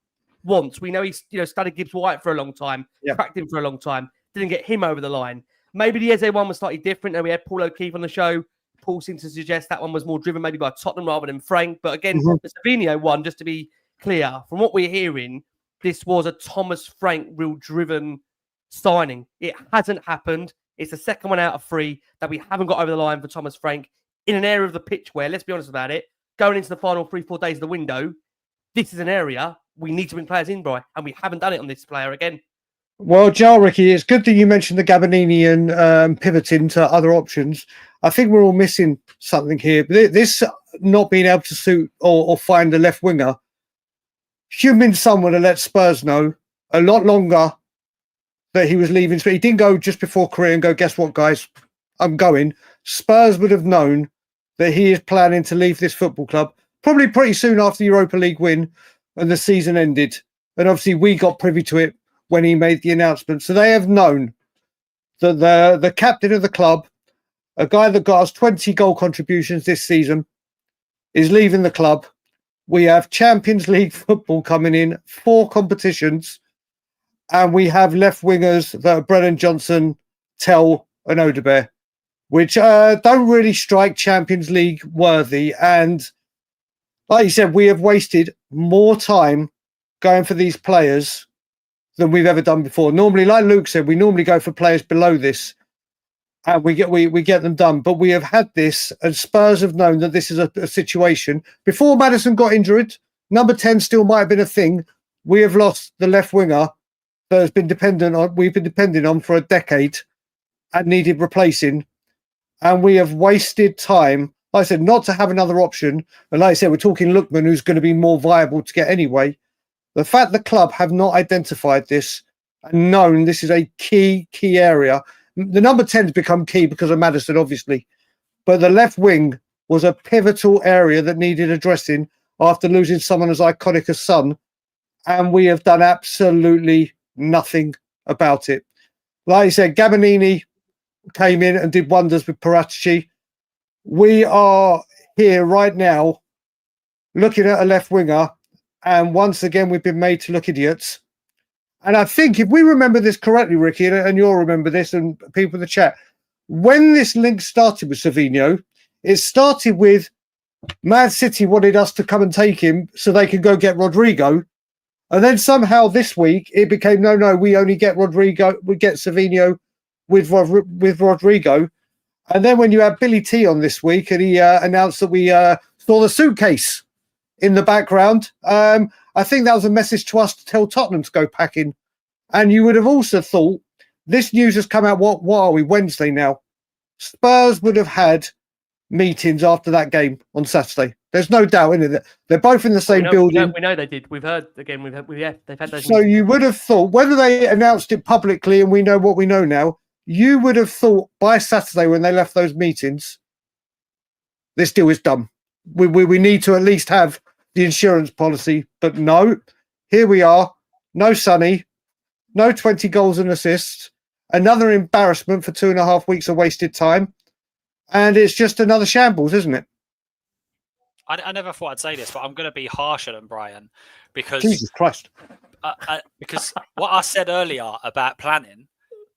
wants? We know he's studied Gibbs White for a long time, tracked him for a long time, didn't get him over the line. Maybe the Eze one was slightly different, and we had Paul O'Keefe on the show. Paul seemed to suggest that one was more driven maybe by Tottenham rather than Frank. But again, the Savinho one, just to be clear, from what we're hearing, this was a Thomas Frank real driven signing. It hasn't happened. It's the second one out of 3 that we haven't got over the line for Thomas Frank in an area of the pitch where, let's be honest about it, going into the final 3-4 days of the window, this is an area we need to bring players in by, and we haven't done it on this player again. Well, Joel, Ricky, it's good that you mentioned the Gabonini and pivoting to other options. I think we're all missing something here. This not being able to suit or find a left winger, Heung-Min Son would have let Spurs know a lot longer that he was leaving. He didn't go just before Korea and go, guess what, guys, I'm going. Spurs would have known that he is planning to leave this football club probably pretty soon after the Europa League win and the season ended. And obviously we got privy to it when he made the announcement. So they have known that the captain of the club, a guy that got us 20 goal contributions this season, is leaving the club. We have Champions League football coming in, 4 competitions, and we have left wingers that are Brennan Johnson, Tell, and Odebear, which don't really strike Champions League worthy. And like you said, we have wasted more time going for these players than we've ever done before. Normally, like Luke said, we normally go for players below this, and we get them done. But we have had this, and Spurs have known that this is a situation. Before Maddison got injured, number 10 still might have been a thing. We have lost the left winger that has been we've been depending on for a decade and needed replacing. And we have wasted time, like I said, not to have another option. And like I said, we're talking Lookman, who's going to be more viable to get anyway. The fact the club have not identified this and known this is a key area. The number 10 has become key because of Maddison, obviously. But the left wing was a pivotal area that needed addressing after losing someone as iconic as Son. And we have done absolutely nothing about it. Like I said, Gabonini came in and did wonders with Paratici. We are here right now looking at a left winger, and once again we've been made to look idiots. And I think if we remember this correctly, Ricky, and you'll remember this, and people in the chat, when this link started with Savinho, it started with Man City wanted us to come and take him so they could go get Rodrigo. And then somehow this week it became, no, we only get Rodrigo, we get Savinho with Rodrigo. And then when you had Billy T on this week and he announced that we saw the suitcase in the background, I think that was a message to us to tell Tottenham to go packing. And you would have also thought, this news has come out, what are we, Wednesday now? Spurs would have had meetings after that game on Saturday. There's no doubt in it. They're both in the same building. We know they did. We've heard again. They've had those. So meetings. You would have thought, whether they announced it publicly and we know what we know now, you would have thought by Saturday when they left those meetings, this deal is done. We need to at least have the insurance policy. But no, here we are. No Sonny, no 20 goals and assists. Another embarrassment for 2.5 weeks of wasted time. And it's just another shambles, isn't it? I never thought I'd say this, but I'm going to be harsher than Brian because Jesus Christ. Because what I said earlier about planning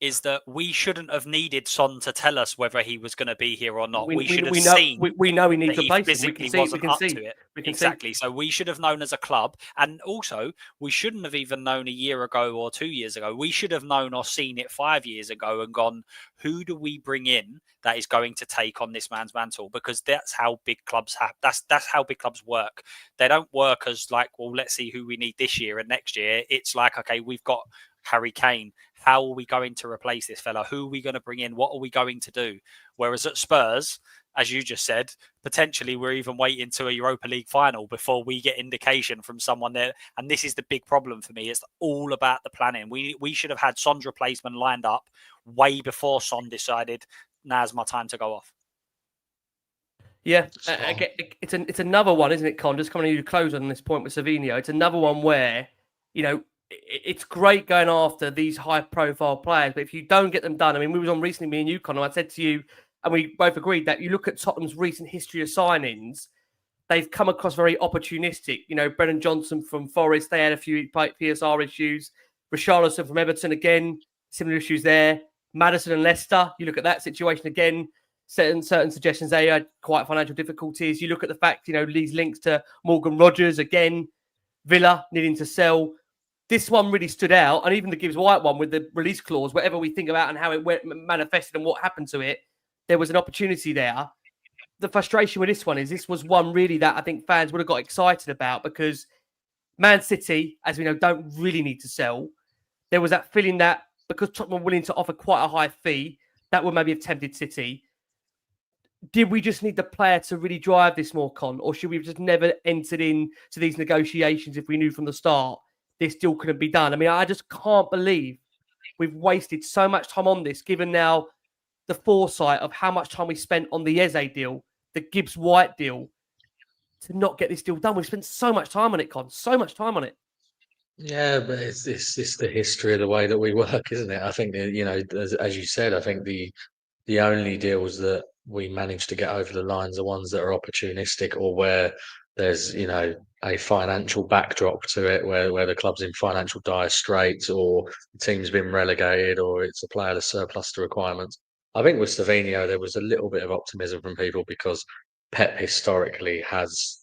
is that we shouldn't have needed Son to tell us whether he was going to be here or not. We should have seen. We know he needs that a place. He physically wasn't up to it. Exactly. So we should have known as a club, and also we shouldn't have even known a year ago or 2 years ago. We should have known or seen it 5 years ago and gone, who do we bring in that is going to take on this man's mantle? Because that's how big clubs have. That's how big clubs work. They don't work as like, well, let's see who we need this year and next year. It's like, okay, we've got Harry Kane. how are we going to replace this fella? Who are we going to bring in? What are we going to do? Whereas at Spurs, as you just said, potentially we're even waiting to a Europa League final before we get indication from someone there. And this is the big problem for me. It's all about the planning. We should have had Son's replacement lined up way before Son decided, now's my time to go off. Yeah, it's another one, isn't it, Con? Just coming to close on this point with Savinho. It's another one where, it's great going after these high-profile players, but if you don't get them done, I mean, we was on recently, me and you, Con, and I said to you, and we both agreed that you look at Tottenham's recent history of signings, they've come across very opportunistic. Brennan Johnson from Forest, they had a few PSR issues. Richarlison from Everton, again, similar issues there. Maddison and Leicester, you look at that situation again, certain suggestions they had quite financial difficulties. You look at the fact, these links to Morgan Rogers, again, Villa needing to sell. This one really stood out, and even the Gibbs White one with the release clause, whatever we think about and how it manifested and what happened to it, there was an opportunity there. The frustration with this one is this was one really that I think fans would have got excited about because Man City, as we know, don't really need to sell. There was that feeling that because Tottenham were willing to offer quite a high fee, that would maybe have tempted City. Did we just need the player to really drive this more, Con? Or should we have just never entered into these negotiations if we knew from the start this deal couldn't be done? I mean, I just can't believe we've wasted so much time on this, given now the foresight of how much time we spent on the Eze deal, the Gibbs White deal, to not get this deal done. We've spent so much time on it, Con, so much time on it. Yeah, but it's the history of the way that we work, isn't it? I think, as you said, I think the only deals that we manage to get over the lines are ones that are opportunistic or where there's, a financial backdrop to it, where the club's in financial dire straits or the team's been relegated or it's a player that's surplus to requirements. I think with Savinho, there was a little bit of optimism from people because Pep historically has,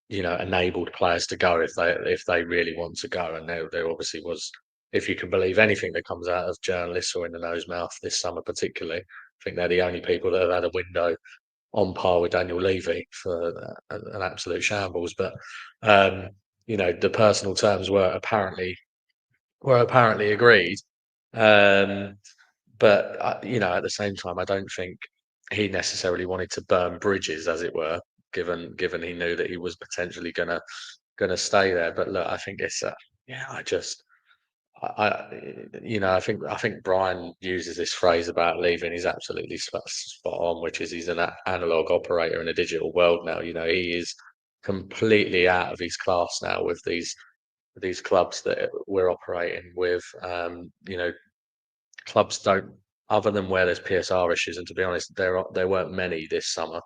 enabled players to go if they really want to go. And there obviously was, if you can believe anything that comes out of journalists or in the nose mouth this summer particularly, I think they're the only people that have had a window on par with Daniel Levy for an absolute shambles. But the personal terms were apparently agreed. But at the same time, I don't think he necessarily wanted to burn bridges, as it were, given he knew that he was potentially gonna stay there. But look, I think it's I think Brian uses this phrase about leaving. He's absolutely spot on, which is he's an analog operator in a digital world now. He is completely out of his class now with these clubs that we're operating with. Clubs don't, other than where there's PSR issues, and to be honest, there weren't many this summer.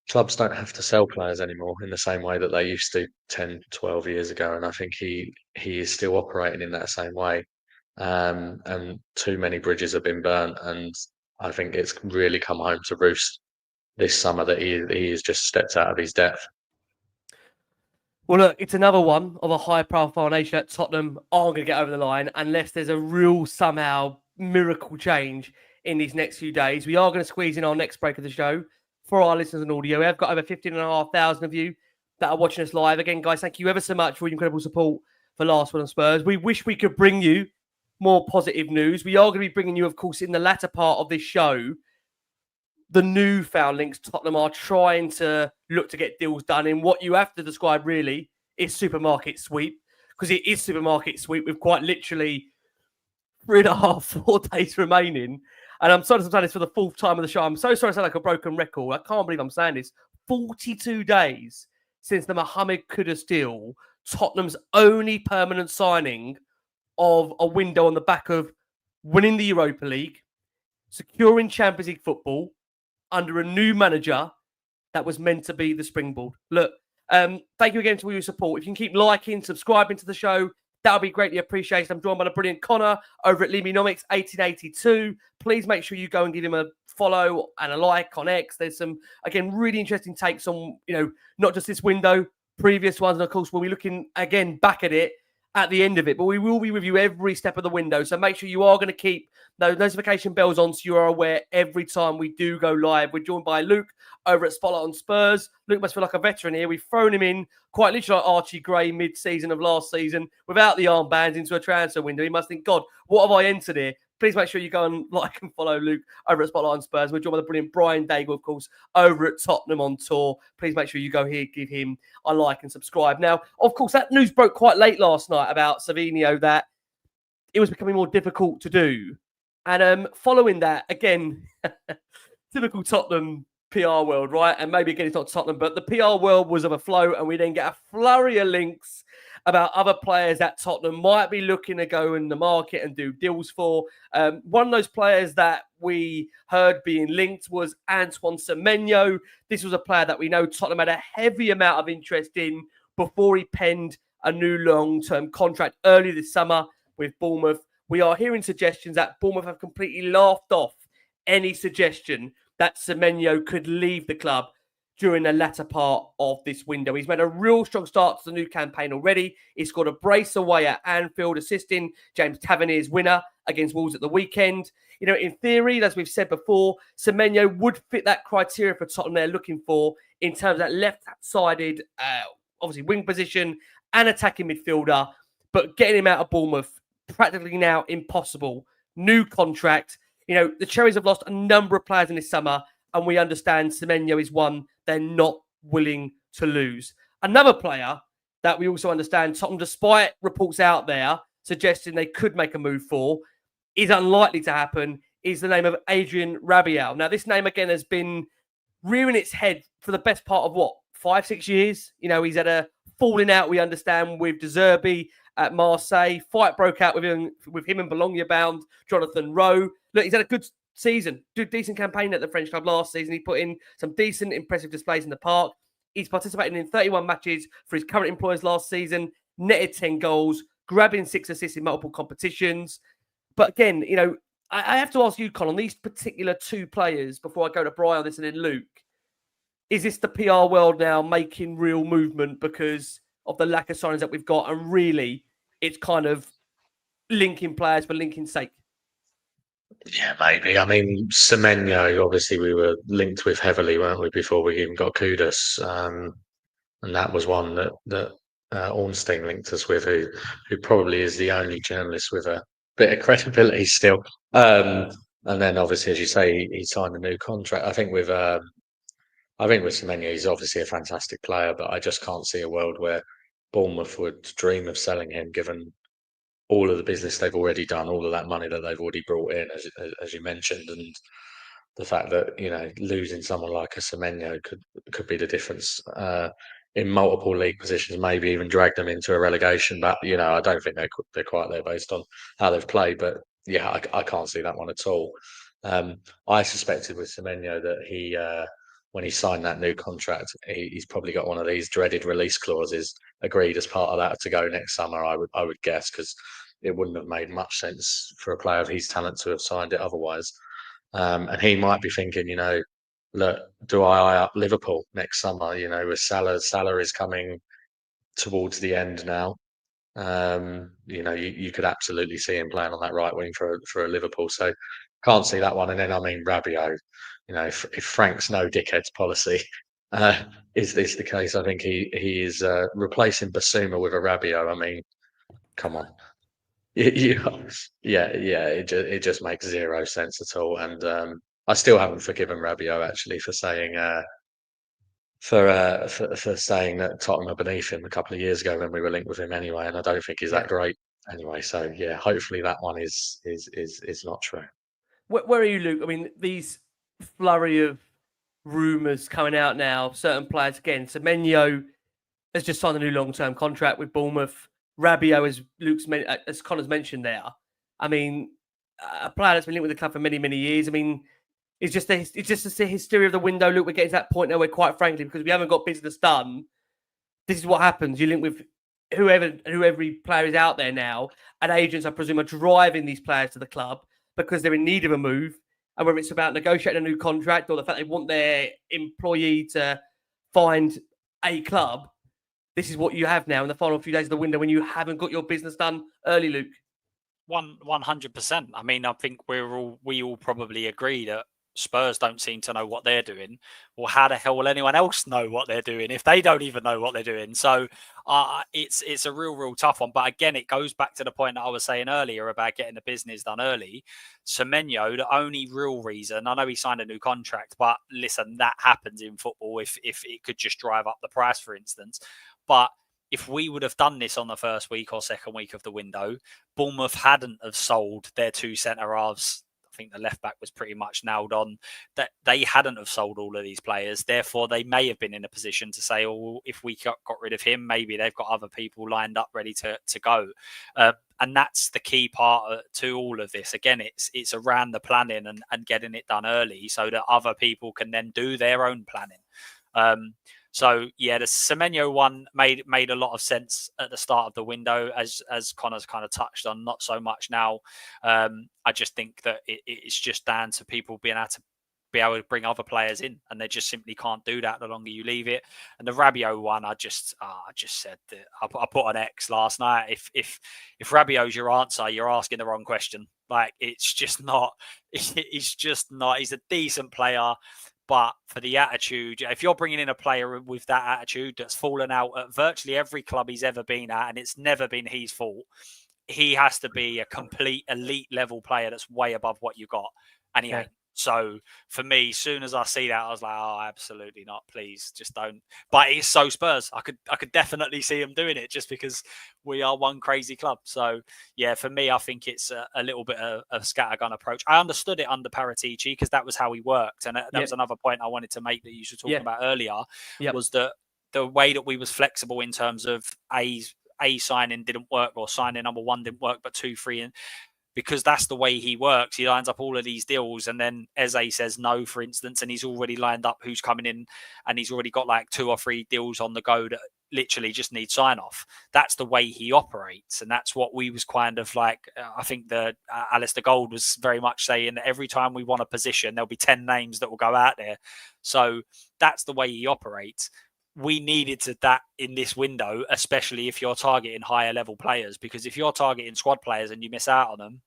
Clubs don't have to sell players anymore in the same way that they used to 10, 12 years ago. And I think he is still operating in that same way. And too many bridges have been burnt. And I think it's really come home to roost this summer that he has just stepped out of his depth. Well, look, it's another one of a high-profile nation that Tottenham aren't going to get over the line unless there's a real, somehow, miracle change in these next few days. We are going to squeeze in our next break of the show for our listeners and audio. We've got over 15,500 of you that are watching us live. Again, guys, thank you ever so much for your incredible support for Last Word on Spurs. We wish we could bring you more positive news. We are going to be bringing you, of course, in the latter part of this show, the newfound links. Tottenham are trying to look to get deals done in what you have to describe really is supermarket sweep, because it is supermarket sweep with quite literally 3.5, 4 days remaining. And I'm sorry to say this for the 4th time of the show. I'm so sorry to sound like a broken record. I can't believe I'm saying this. 42 days since the Mohamed Kudus deal, Tottenham's only permanent signing of a window on the back of winning the Europa League, securing Champions League football under a new manager that was meant to be the springboard. Look, thank you again for your support. If you can keep liking, subscribing to the show, that would be greatly appreciated. I'm joined by the brilliant Connor over at Leminomics 1882. Please make sure you go and give him a follow and a like on X. There's some, again, really interesting takes on, not just this window, previous ones. And of course, we'll be looking again back at it at the end of it, but we will be with you every step of the window. So make sure you are going to keep those notification bells on so you are aware every time we do go live. We're joined by Luke over at Spotlight on Spurs. Luke must feel like a veteran here. We've thrown him in quite literally like Archie Gray mid-season of last season without the armbands into a transfer window. He must think, God, what have I entered here? Please make sure you go and like and follow Luke over at Spotlight on Spurs. We're joined by the brilliant Brian Dagul, of course, over at Tottenham on tour. Please make sure you go here, give him a like and subscribe. Now, of course, that news broke quite late last night about Savinho that it was becoming more difficult to do. And following that, again, typical Tottenham PR world, right? And maybe again, it's not Tottenham, but the PR world was of a flow, and we then get a flurry of links about other players that Tottenham might be looking to go in the market and do deals for. One of those players that we heard being linked was Antoine Semenyo. This was a player that we know Tottenham had a heavy amount of interest in before he penned a new long-term contract early this summer with Bournemouth. We are hearing suggestions that Bournemouth have completely laughed off any suggestion that Semenyo could leave the club during the latter part of this window. He's made a real strong start to the new campaign already. He scored a brace away at Anfield, assisting James Tavernier's winner against Wolves at the weekend. You know, in theory, as we've said before, Semenyo would fit that criteria for Tottenham they're looking for in terms of that left-sided, obviously, wing position and attacking midfielder. But getting him out of Bournemouth, practically now impossible. New contract. You know, the Cherries have lost a number of players in this summer, and we understand Semenyo is one they're not willing to lose. Another player that we also understand Tottenham, despite reports out there suggesting they could make a move for, is unlikely to happen, is the name of Adrien Rabiot. Now, this name, again, has been rearing its head for the best part of, 5-6 years? You know, he's had a falling out, we understand, with De Zerbi at Marseille. Fight broke out with him and Bologna-bound Jonathan Rowe. Look, he's had a good season, decent campaign at the French club last season. He put in some decent, impressive displays in the park. He's participated in 31 matches for his current employers last season, netted 10 goals, grabbing 6 assists in multiple competitions. But again, you know, I have to ask you, Con, on these particular two players before I go to Brian on this and then Luke, is this the PR world now making real movement because of the lack of signings that we've got, and really it's kind of linking players for linking's sake? Yeah, maybe. I mean, Semenyo, obviously, we were linked with heavily, weren't we, before we even got Kudus? And that was one that Ornstein linked us with, who probably is the only journalist with a bit of credibility still. And then, obviously, as you say, he signed a new contract. I think with Semenyo, he's obviously a fantastic player, but I just can't see a world where Bournemouth would dream of selling him, given all of the business they've already done, all of that money that they've already brought in, as you mentioned, and the fact that, you know, losing someone like a Semenyo could be the difference in multiple league positions, maybe even drag them into a relegation. But, you know, I don't think they're quite there based on how they've played. But yeah, I can't see that one at all. I suspected with Semenyo that he, when he signed that new contract, he's probably got one of these dreaded release clauses agreed as part of that to go next summer. I would guess, because it wouldn't have made much sense for a player of his talent to have signed it otherwise. And he might be thinking, you know, look, do I eye up Liverpool next summer? You know, with Salah is coming towards the end now. You know, you could absolutely see him playing on that right wing for a Liverpool. So can't see that one. And then, I mean, Rabiot, you know, if Frank's no dickheads policy is this the case, I think he is replacing Bissouma with a Rabiot. I mean, come on. Yeah, it just makes zero sense at all. And I still haven't forgiven Rabiot actually for saying for saying that Tottenham are beneath him a couple of years ago when we were linked with him anyway. And I don't think he's that great anyway. So yeah, hopefully that one is not true. Where are you, Luke? I mean, these flurry of rumours coming out now, certain players, again, Semenyo has just signed a new long-term contract with Bournemouth. Rabiot, as Connor's mentioned there, I mean, a player that's been linked with the club for many, many years. I mean, it's just the hysteria of the window. Look, we're getting to that point now where, quite frankly, because we haven't got business done, this is what happens. You link with whoever player is out there now, and agents, I presume, are driving these players to the club because they're in need of a move. And whether it's about negotiating a new contract or the fact they want their employee to find a club, this is what you have now in the final few days of the window when you haven't got your business done early, Luke? 100%. I mean, I think we all probably agree that Spurs don't seem to know what they're doing. Well, how the hell will anyone else know what they're doing if they don't even know what they're doing? So it's a real tough one. But again, it goes back to the point that I was saying earlier about getting the business done early. Semenyo, the only real reason, I know he signed a new contract, but listen, that happens in football if it could just drive up the price, for instance. But if we would have done this on the first week or second week of the window, Bournemouth hadn't have sold their 2 centre-halves. I think the left back was pretty much nailed on. That they hadn't have sold all of these players. Therefore, they may have been in a position to say, "Oh, if we got rid of him, maybe they've got other people lined up ready to go." And that's the key part to all of this. Again, it's around the planning and getting it done early so that other people can then do their own planning. So yeah, the Semenyo one made a lot of sense at the start of the window, as Connor's kind of touched on. Not so much now. I just think that it's just down to people being able to bring other players in, and they just simply can't do that the longer you leave it. And the Rabiot one, I just said that I put an X last night. If Rabiot's your answer, you're asking the wrong question. Like it's just not. He's just not. He's a decent player. But for the attitude, if you're bringing in a player with that attitude that's fallen out at virtually every club he's ever been at, and it's never been his fault, he has to be a complete elite level player that's way above what you got. And he ain't. So for me, as soon as I see that, I was like, oh, absolutely not. Please, just don't. But it's so Spurs. I could definitely see him doing it just because we are one crazy club. So yeah, for me, I think it's a little bit of a scattergun approach. I understood it under Paratici because that was how he worked. And that was another point I wanted to make that you were talking about earlier, was that the way that we was flexible in terms of A signing didn't work, or signing number 1 didn't work, but 2, 3, and because that's the way he works. He lines up all of these deals, and then Eze says no, for instance, and he's already lined up who's coming in, and he's already got like 2 or 3 deals on the go that literally just need sign off. That's the way he operates, and that's what we was kind of like. I think the Alistair Gold was very much saying that every time we want a position, there'll be 10 names that will go out there. So that's the way he operates. We needed that in this window, especially if you're targeting higher level players, because if you're targeting squad players and you miss out on them,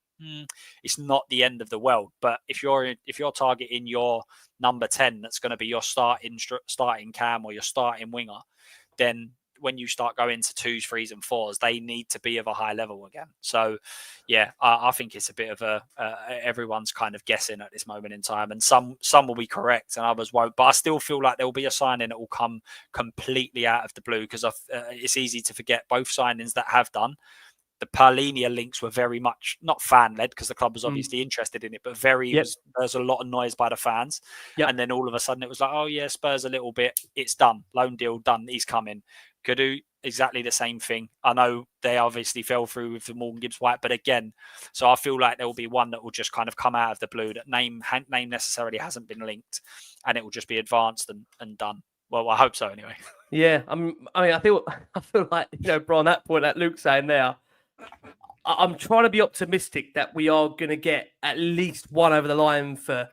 it's not the end of the world. But if you're targeting your number 10, that's going to be your starting cam or your starting winger, then when you start going to 2s, 3s, and 4s, they need to be of a high level again. So, yeah, I think it's a bit of everyone's kind of guessing at this moment in time, and some will be correct and others won't. But I still feel like there will be a signing that will come completely out of the blue, because it's easy to forget both signings that have done. The Paulinia links were very much not fan-led, because the club was obviously interested in it, but there's a lot of noise by the fans. And then all of a sudden it was like, oh yeah, Spurs a little bit, it's done. Loan deal done, he's coming. Kudu, exactly the same thing. I know they obviously fell through with the Morgan Gibbs-White, but again, so I feel like there will be one that will just kind of come out of the blue, that name necessarily hasn't been linked, and it will just be advanced and done. Well, I hope so anyway. Yeah, I feel like, Brian, that point that Luke's saying there, I'm trying to be optimistic that we are going to get at least one over the line for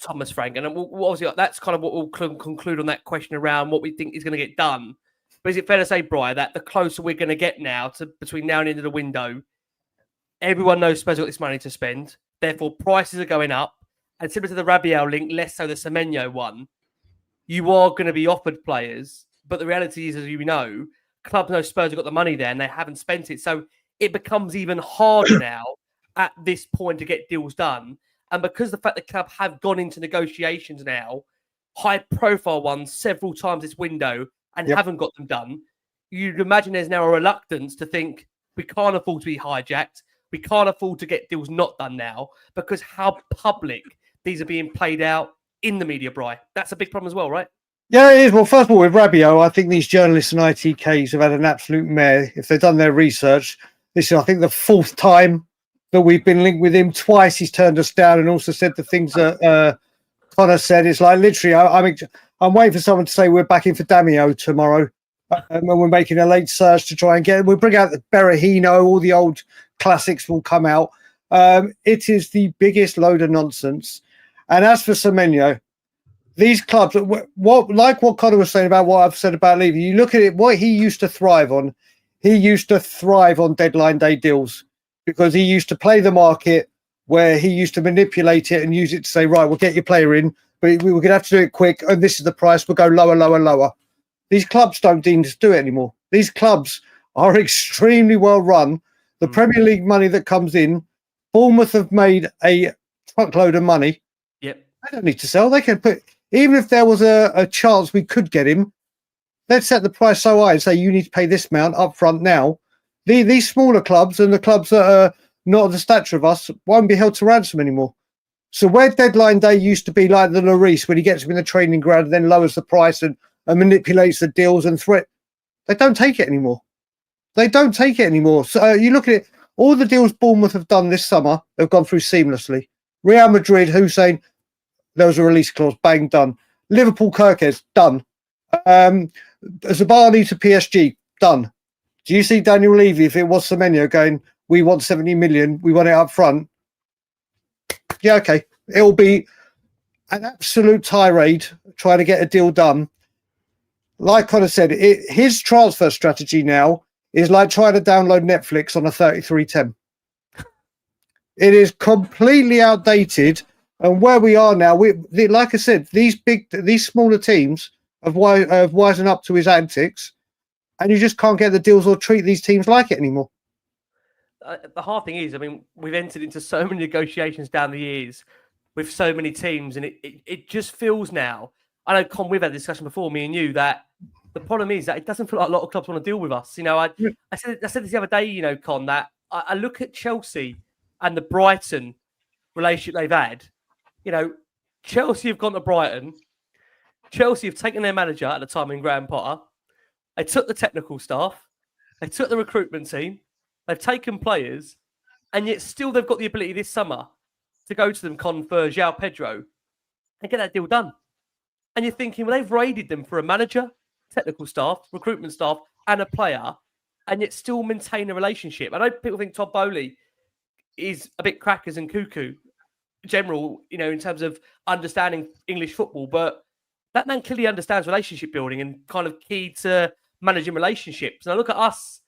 Thomas Frank. And obviously, that's kind of what we'll conclude on that question around what we think is going to get done. But is it fair to say, Brian, that the closer we're going to get now to between now and the end of the window, everyone knows Spurs got this money to spend. Therefore, prices are going up. And similar to the Rabiot link, less so the Semenyo one, you are going to be offered players. But the reality is, as you know, clubs know Spurs have got the money there and they haven't spent it. So it becomes even harder now at this point to get deals done. And because the fact the club have gone into negotiations now, high-profile ones several times this window, and haven't got them done, you'd imagine there's now a reluctance to think we can't afford to be hijacked. We can't afford to get deals not done now, because how public these are being played out in the media, Bri. That's a big problem as well, right? Yeah, it is. Well, first of all, with Rabiot, I think these journalists and ITKs have had an absolute mare. If they've done their research, this is, I think, the 4th time that we've been linked with him. Twice he's turned us down and also said the things that Connor said. It's like literally, I'm waiting for someone to say we're back in for Damio tomorrow, and when we're making a late search to try and we'll bring out the Berahino, all the old classics will come out. It is the biggest load of nonsense. And as for Semenyo, these clubs, what Connor was saying about what I've said about Levy, you look at it, what he used to thrive on. He used to thrive on deadline day deals because he used to play the market where he used to manipulate it and use it to say, right, we'll get your player in, but we were going to have to do it quick, and this is the price, we'll go lower, lower, lower. These clubs don't deem to do it anymore. These clubs are extremely well run. The Premier League money that comes in, Bournemouth have made a truckload of money. Yep. They don't need to sell. They can put, even if there was a chance we could get him, let's set the price so high and say you need to pay this amount up front now. These smaller clubs and the clubs that are not of the stature of us won't be held to ransom anymore. So where deadline day used to be like the Lloris, when he gets him in the training ground and then lowers the price and manipulates the deals and threat, they don't take it anymore. They don't take it anymore. So you look at it, all the deals Bournemouth have done this summer have gone through seamlessly. Real Madrid, Hussein, there was a release clause, bang, done. Liverpool, Kirkes, done. Zabani to PSG, done. Do you see Daniel Levy, if it was Semenyo going, we want 70 million, we want it up front? Yeah, okay. It'll be an absolute tirade trying to get a deal done. Like Connor said, his transfer strategy now is like trying to download Netflix on a 3310. It is completely outdated. And where we are now, like I said, these smaller teams have wisened up to his antics, and you just can't get the deals or treat these teams like it anymore. The hard thing is, I mean, we've entered into so many negotiations down the years with so many teams, and it just feels now. I know, Con, we've had a discussion before, me and you, that the problem is that it doesn't feel like a lot of clubs want to deal with us. You know, I said this the other day, you know, Con, that I look at Chelsea and the Brighton relationship they've had. You know, Chelsea have gone to Brighton. Chelsea have taken their manager at the time in Graham Potter. They took the technical staff. They took the recruitment team. They've taken players. And yet still they've got the ability this summer to go to them, Con, for João Pedro and get that deal done. And you're thinking, well, they've raided them for a manager, technical staff, recruitment staff, and a player, and yet still maintain a relationship. I know people think Todd Bowley is a bit crackers and cuckoo, general, you know, in terms of understanding English football, but that man clearly understands relationship building and kind of key to managing relationships. And I look at us,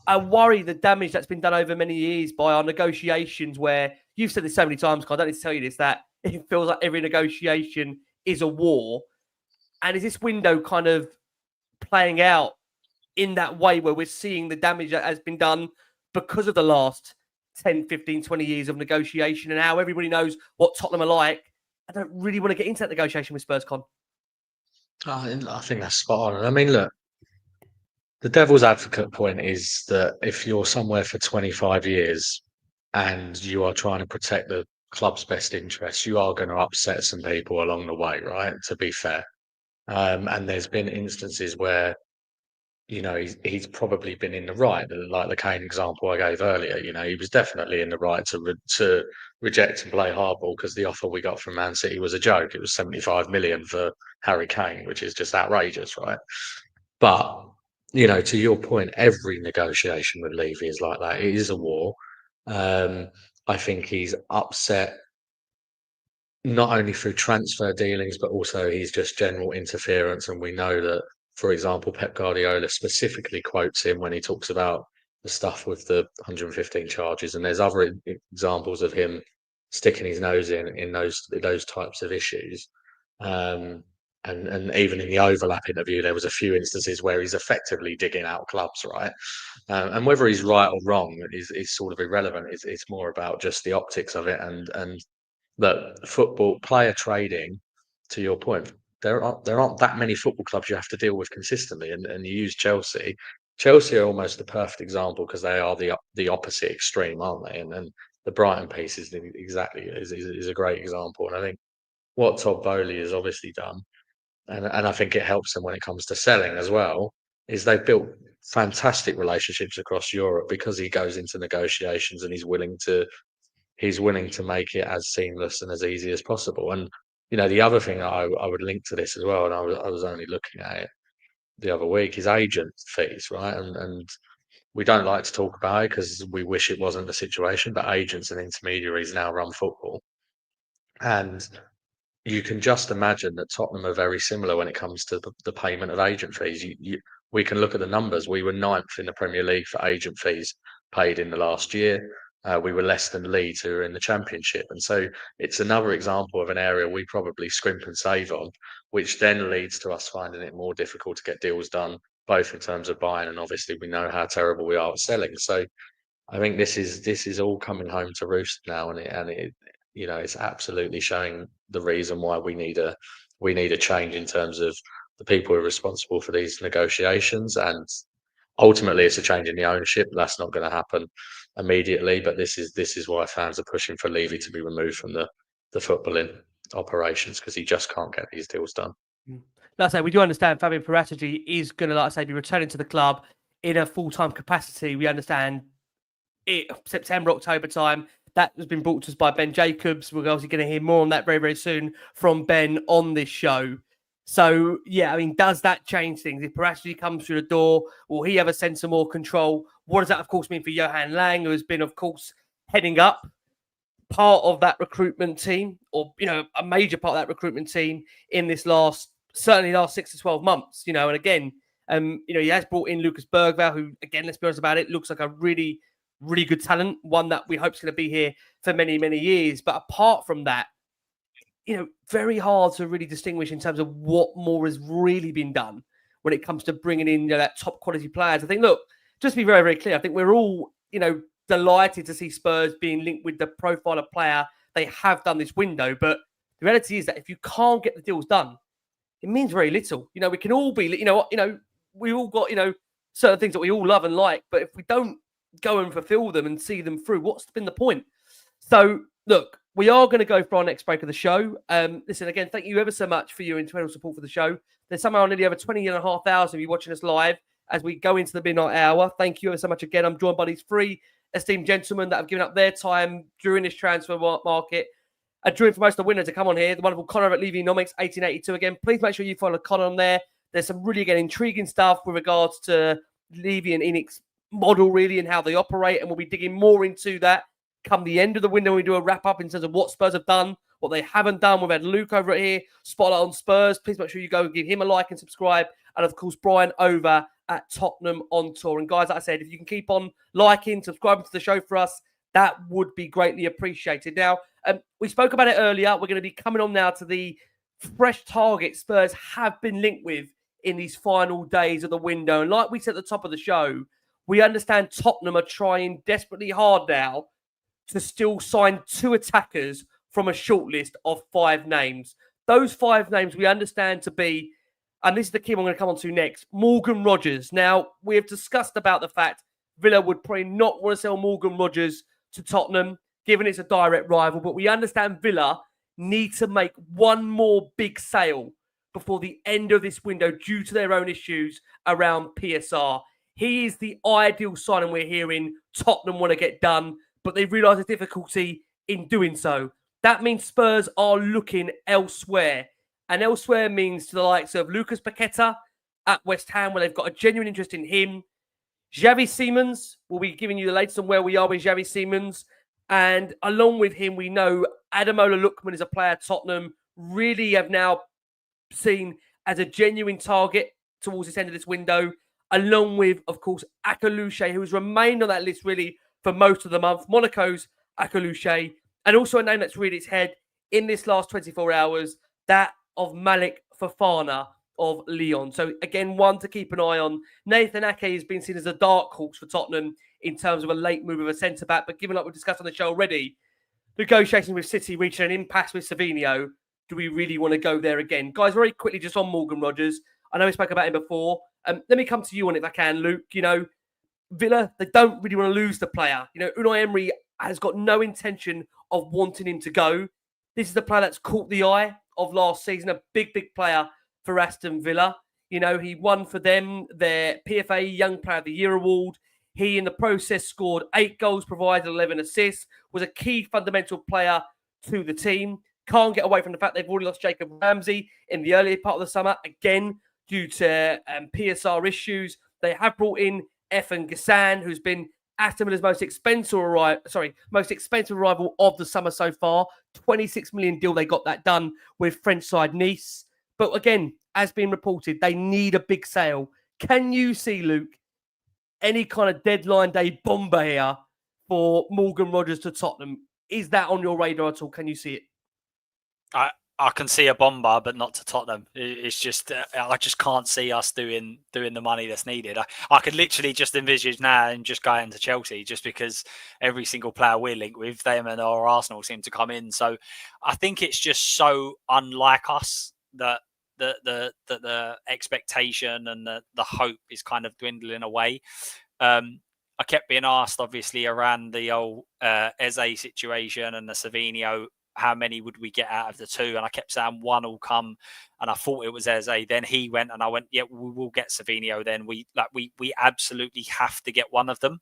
I worry the damage that's been done over many years by our negotiations, where you've said this so many times, I don't need to tell you this, that it feels like every negotiation is a war. And is this window kind of playing out in that way where we're seeing the damage that has been done because of the last 10, 15, 20 years of negotiation and how everybody knows what Tottenham are like? I don't really want to get into that negotiation with Spurs, Con. I think that's spot on. I mean, look, the devil's advocate point is that if you're somewhere for 25 years and you are trying to protect the club's best interests, you are going to upset some people along the way, right? To be fair. And there's been instances where, you know, he's probably been in the right, like the Kane example I gave earlier. You know, he was definitely in the right to reject and play hardball because the offer we got from Man City was a joke. It was 75 million for Harry Kane, which is just outrageous, right? But, you know, to your point, every negotiation with Levy is like that. It is a war. I think he's upset not only through transfer dealings, but also he's just general interference. And we know that, for example, Pep Guardiola specifically quotes him when he talks about the stuff with the 115 charges. And there's other examples of him sticking his nose in those types of issues. And even in the overlap interview, there was a few instances where he's effectively digging out clubs, right? And whether he's right or wrong is sort of irrelevant. It's more about just the optics of it and that football player trading, to your point, there aren't that many football clubs you have to deal with consistently. And you use Chelsea. Chelsea are almost the perfect example because they are the opposite extreme, aren't they? And the Brighton piece is a great example. And I think what Todd Bowley has obviously done, and I think it helps them when it comes to selling as well, is they've built fantastic relationships across Europe because he goes into negotiations and he's willing to make it as seamless and as easy as possible. And, you know, the other thing I would link to this as well, and I was only looking at it the other week, is agent fees, right? And we don't like to talk about it because we wish it wasn't the situation, but agents and intermediaries now run football. And you can just imagine that Tottenham are very similar when it comes to the payment of agent fees. We can look at the numbers. We were 9th in the Premier League for agent fees paid in the last year. We were less than Leeds, who are in the Championship. And so it's another example of an area we probably scrimp and save on, which then leads to us finding it more difficult to get deals done, both in terms of buying and obviously we know how terrible we are at selling. So I think this is all coming home to roost now, and it it's absolutely showing the reason why we need a change in terms of the people who are responsible for these negotiations, and ultimately it's a change in the ownership. That's not going to happen immediately, but this is why fans are pushing for Levy to be removed from the footballing operations, because he just can't get these deals done. Like I say, we do understand Fabian Paratici is going to, like I say, be returning to the club in a full-time capacity. We understand it September, October time. That has been brought to us by Ben Jacobs. We're obviously going to hear more on that very, very soon from Ben on this show. So, yeah, I mean, does that change things? If Paratici comes through the door, will he have a sense of more control? What does that, of course, mean for Johan Lang, who has been, of course, heading up part of that recruitment team, or, a major part of that recruitment team in this certainly last 6 to 12 months, and again, he has brought in Lucas Bergvall, who, again, let's be honest about it, looks like a really, really good talent, one that we hope is going to be here for many, many years. But apart from that, very hard to really distinguish in terms of what more has really been done when it comes to bringing in that top quality players. I think, look, just to be very, very clear, I think we're all, delighted to see Spurs being linked with the profile of player they have done this window. But the reality is that if you can't get the deals done, it means very little. We can all be, we all got, certain things that we all love and like, but if we don't go and fulfill them and see them through, what's been the point? So, look, we are going to go for our next break of the show. Listen, again, thank you ever so much for your incredible support for the show. There's somehow nearly over 20,500 of you watching us live as we go into the midnight hour. Thank you ever so much again. I'm joined by these three esteemed gentlemen that have given up their time during this transfer market. A dream for most of the winners to come on here. The wonderful Connor at Levy-nomics 1882 again. Please make sure you follow Connor on there. There's some really, again, intriguing stuff with regards to Levy and Enix model, really, and how they operate. And we'll be digging more into that come the end of the window when we do a wrap-up in terms of what Spurs have done, what they haven't done. We've had Luke over here, Spotlight on Spurs. Please make sure you go and give him a like and subscribe. And, of course, Brian over at Tottenham on Tour. And, guys, like I said, if you can keep on liking, subscribing to the show for us, that would be greatly appreciated. Now, we spoke about it earlier. We're going to be coming on now to the fresh targets Spurs have been linked with in these final days of the window. And like we said at the top of the show, we understand Tottenham are trying desperately hard now to still sign 2 attackers from a shortlist of 5 names. Those 5 names we understand to be, and this is the key I'm going to come on to next, Morgan Rogers. Now, we have discussed about the fact Villa would probably not want to sell Morgan Rogers to Tottenham, given it's a direct rival, but we understand Villa need to make one more big sale before the end of this window due to their own issues around PSR. He is the ideal signing we're hearing Tottenham want to get done, but they realise the difficulty in doing so. That means Spurs are looking elsewhere. And elsewhere means to the likes of Lucas Paqueta at West Ham, where they've got a genuine interest in him. Xavi Simons, will be giving you the latest on where we are with Xavi Simons. And along with him, we know Ademola Lookman is a player Tottenham really have now seen as a genuine target towards this end of this window, along with, of course, Akliouche, who has remained on that list really for most of the month. Monaco's Akliouche, and also a name that's reared its head in this last 24 hours, that of Malik Fofana of Lyon. So again, one to keep an eye on. Nathan Ake has been seen as a dark horse for Tottenham in terms of a late move of a centre-back, but given like we've discussed on the show already, negotiations with City reaching an impasse with Savinho, do we really want to go there again? Guys, very quickly, just on Morgan Rogers. I know we spoke about him before. Let me come to you on it if I can, Luke. Villa, they don't really want to lose the player. Unai Emery has got no intention of wanting him to go. This is the player that's caught the eye of last season, a big, big player for Aston Villa. He won for them their PFA Young Player of the Year award. He, in the process, scored 8 goals, provided 11 assists, was a key fundamental player to the team. Can't get away from the fact they've already lost Jacob Ramsey in the earlier part of the summer, again, due to PSR issues. They have brought in Efan Gassan, who's been Aston Villa's most expensive arrival of the summer so far. 26 million deal. They got that done with French side Nice. But again, as been reported, they need a big sale. Can you see, Luke, any kind of deadline day bomber here for Morgan Rogers to Tottenham? Is that on your radar at all? Can you see it? I can see a bomber, but not to Tottenham. It's just I just can't see us doing the money that's needed. I could literally just envisage now and just going to Chelsea, just because every single player we're linked with, them and or Arsenal seem to come in. So I think it's just so unlike us that the expectation and the hope is kind of dwindling away. I kept being asked, obviously, around the old Eze situation and the Savinho, how many would we get out of the two? And I kept saying one will come, and I thought it was Eze. Then he went, and I went, yeah, we will get Savinho. Then we absolutely have to get one of them.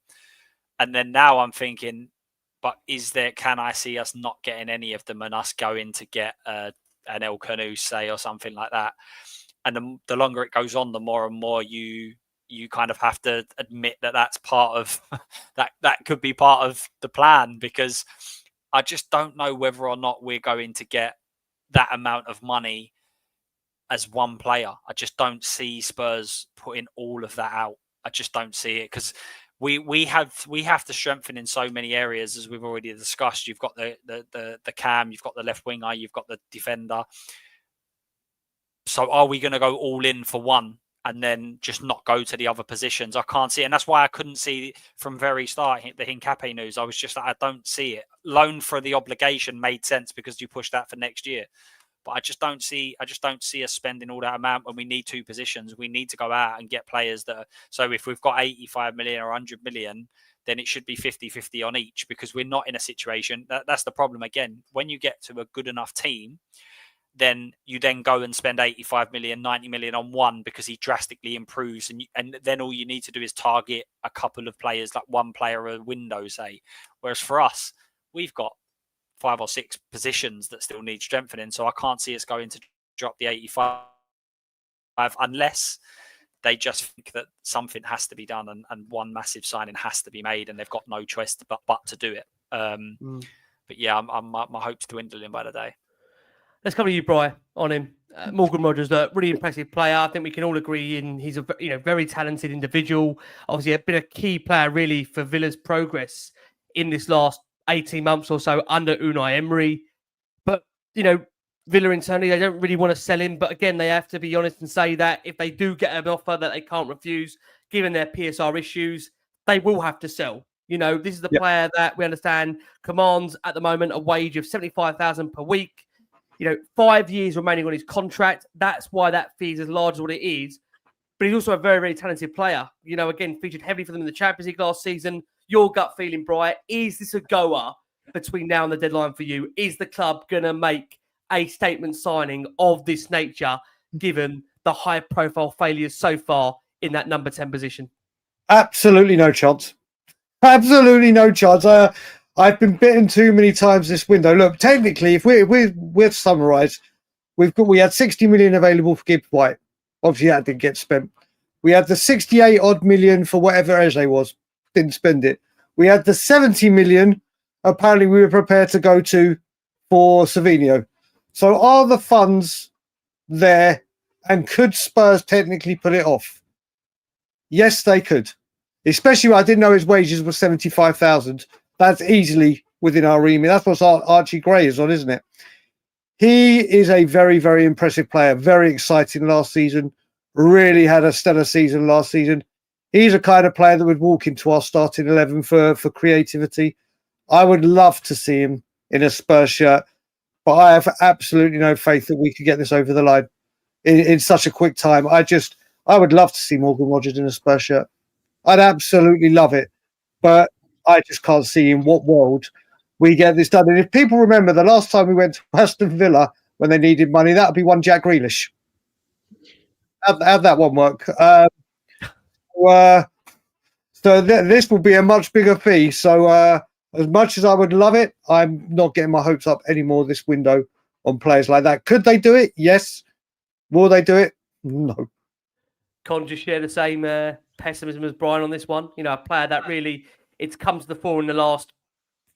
And then now I'm thinking, but can I see us not getting any of them and us going to get an El Canu, say, or something like that? And the longer it goes on, the more and more you kind of have to admit that that's part of that could be part of the plan, because I just don't know whether or not we're going to get that amount of money as one player. I just don't see Spurs putting all of that out. I just don't see it, because we have to strengthen in so many areas, as we've already discussed. You've got the cam, you've got the left winger, you've got the defender. So are we going to go all in for one and then just not go to the other positions? I can't see it. And that's why I couldn't see from very start the Hincapié news. I was just like, I don't see it. Loan for the obligation made sense because you push that for next year. But I just don't see us spending all that amount when we need two positions. We need to go out and get players that are, so if we've got 85 million or 100 million, then it should be 50-50 on each, because we're not in a situation. That's the problem again. When you get to a good enough team, then you then go and spend 85 million, 90 million on one because he drastically improves. And then all you need to do is target a couple of players, like one player a window, say. Whereas for us, we've got 5 or 6 positions that still need strengthening. So I can't see us going to drop the 85 unless they just think that something has to be done and one massive signing has to be made and they've got no choice but to do it. But yeah, my hope's dwindling by the day. Let's come to you, Bri, on him. Morgan Rogers, a really impressive player. I think we can all agree he's a very talented individual. Obviously, been a key player really for Villa's progress in this last 18 months or so under Unai Emery. But, Villa internally, they don't really want to sell him. But again, they have to be honest and say that if they do get an offer that they can't refuse, given their PSR issues, they will have to sell. This is the player that we understand commands at the moment a wage of $75,000 per week. 5 years remaining on his contract. That's why that fee is as large as what it is. But he's also a very, very talented player. Again, featured heavily for them in the Champions League last season. Your gut feeling, Bright, is this a goer between now and the deadline for you? Is the club going to make a statement signing of this nature, given the high-profile failures so far in that number 10 position? Absolutely no chance. Absolutely no chance. I've been bitten too many times this window. Look, technically, if we're summarised, we had 60 million available for Gibbs White. Obviously, that didn't get spent. We had the 68 odd million for whatever Eze was. Didn't spend it. We had the 70 million. Apparently, we were prepared to go to for Savinho. So, are the funds there? And could Spurs technically put it off? Yes, they could. Especially, I didn't know his wages were 75,000. That's easily within our remit. That's what Archie Gray is on, isn't it? He is a very, very impressive player. Very exciting last season. Really had a stellar season last season. He's a kind of player that would walk into our starting 11 for creativity. I would love to see him in a Spurs shirt, but I have absolutely no faith that we could get this over the line in such a quick time. I would love to see Morgan Rogers in a Spurs shirt. I'd absolutely love it, but I just can't see in what world we get this done. And if people remember the last time we went to Aston Villa when they needed money, that would be one Jack Grealish. How'd that one work? So this will be a much bigger fee. So as much as I would love it, I'm not getting my hopes up anymore this window on players like that. Could they do it? Yes. Will they do it? No. Con, just share the same pessimism as Brian on this one. A player that really it's come to the fore in the last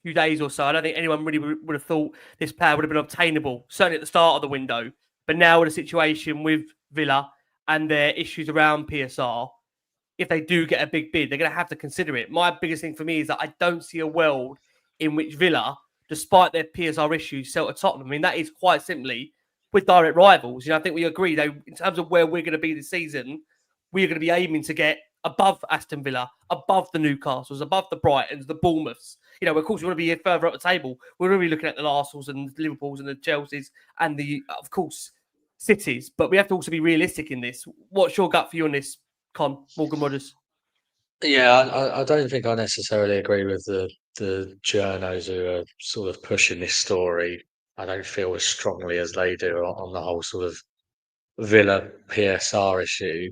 few days or so. I don't think anyone really would have thought this player would have been obtainable, certainly at the start of the window. But now, with a situation with Villa and their issues around PSR, if they do get a big bid, they're going to have to consider it. My biggest thing for me is that I don't see a world in which Villa, despite their PSR issues, sell to Tottenham. I mean, that is quite simply with direct rivals. I think we agree, though, in terms of where we're going to be this season, we're going to be aiming to get above Aston Villa, above the Newcastles, above the Brightons, the Bournemouths. Of course, we want to be further up the table. We're going to be looking at the Arsenals and the Liverpools and the Chelseas and the, of course, cities. But we have to also be realistic in this. What's your gut view on this, Con, Morgan Rogers? Yeah, I don't think I necessarily agree with the journos who are sort of pushing this story. I don't feel as strongly as they do on the whole sort of Villa PSR issue.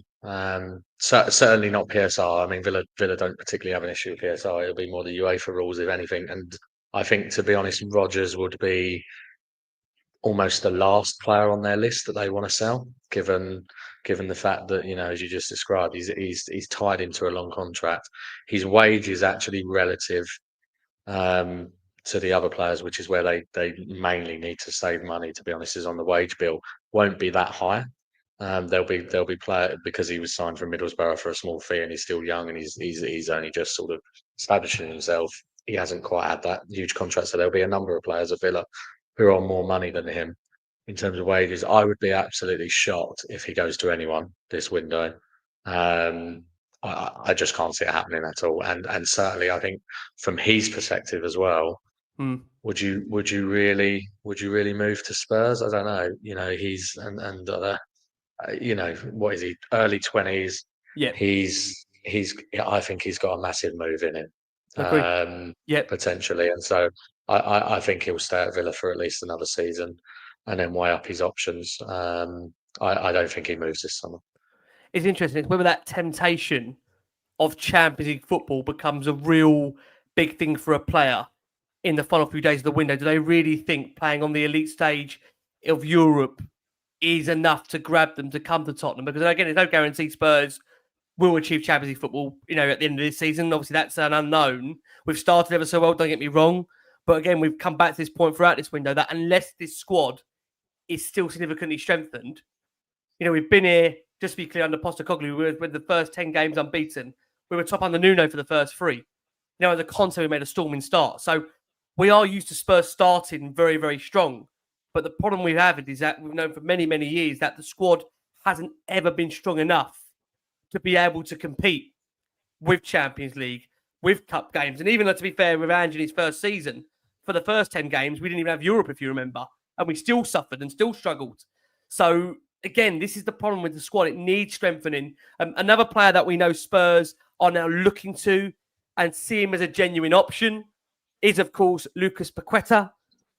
Certainly not PSR. I mean, Villa don't particularly have an issue with PSR. It'll be more the UEFA rules, if anything. And I think, to be honest, Rodgers would be almost the last player on their list that they want to sell, given the fact that, as you just described, he's tied into a long contract. His wage is actually relative to the other players, which is where they mainly need to save money, to be honest, is on the wage bill. Won't be that high. There'll be player, because he was signed from Middlesbrough for a small fee and he's still young and he's only just sort of establishing himself. He hasn't quite had that huge contract, so there'll be a number of players at Villa who are on more money than him in terms of wages. I would be absolutely shocked if he goes to anyone this window. I just can't see it happening at all. And certainly, I think from his perspective as well, would you really move to Spurs? I don't know. He's what is he? Early 20s. Yeah. I think he's got a massive move in him. Potentially, and so I think he'll stay at Villa for at least another season and then weigh up his options. I don't think he moves this summer. It's interesting. It's whether that temptation of Champions League football becomes a real big thing for a player in the final few days of the window. Do they really think playing on the elite stage of Europe is enough to grab them to come to Tottenham? Because again, there's no guarantee Spurs will achieve Champions League football, at the end of this season. Obviously, that's an unknown. We've started ever so well, don't get me wrong. But again, we've come back to this point throughout this window that unless this squad is still significantly strengthened, we've been here, just to be clear, under Postecoglou, we were the first 10 games unbeaten. We were top under Nuno for the first 3. As a Conte, we made a storming start. So we are used to Spurs starting very, very strong. But the problem we have is that we've known for many, many years that the squad hasn't ever been strong enough to be able to compete with Champions League, with cup games. And even, to be fair, with Ange's first season, for the first 10 games, we didn't even have Europe, if you remember. And we still suffered and still struggled. So, again, this is the problem with the squad. It needs strengthening. Another player that we know Spurs are now looking to and see him as a genuine option is, of course, Lucas Paqueta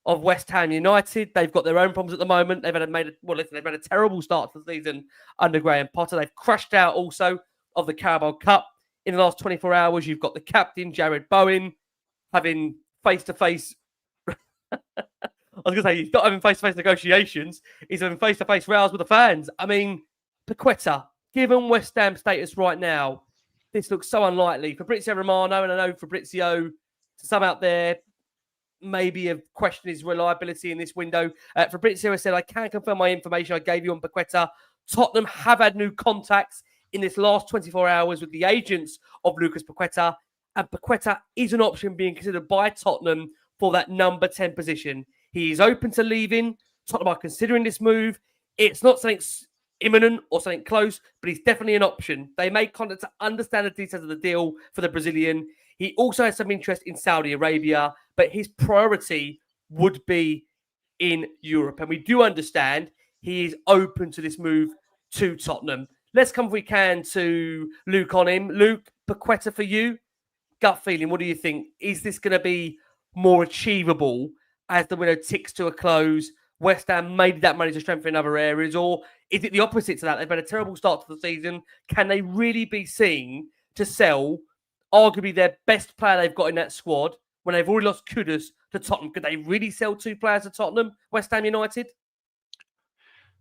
of West Ham United. They've got their own problems at the moment. They've had a terrible start to the season under Graham Potter. They've crashed out also of the Carabao Cup. In the last 24 hours, you've got the captain, Jared Bowen, having face-to-face... I was going to say, he's not having face-to-face negotiations. He's having face-to-face rows with the fans. I mean, Paqueta, given West Ham's status right now, this looks so unlikely. Fabrizio Romano, and I know Fabrizio, to some out there, maybe have questioned his reliability in this window. Fabrizio has said, I can confirm my information I gave you on Paqueta. Tottenham have had new contacts in this last 24 hours with the agents of Lucas Paqueta. And Paqueta is an option being considered by Tottenham for that number 10 position. He is open to leaving. Tottenham are considering this move. It's not something imminent or something close, but he's definitely an option. They made contact to understand the details of the deal for the Brazilian. He also has some interest in Saudi Arabia, but his priority would be in Europe. And we do understand he is open to this move to Tottenham. Let's come, if we can, to Luke on him. Luke, Paqueta for you. Gut feeling, what do you think? Is this going to be more achievable as the window ticks to a close? West Ham made that money to strengthen in other areas, or is it the opposite to that? They've had a terrible start to the season. Can they really be seen to sell arguably their best player they've got in that squad when they've already lost Kudus to Tottenham? Could they really sell 2 players to Tottenham, West Ham United?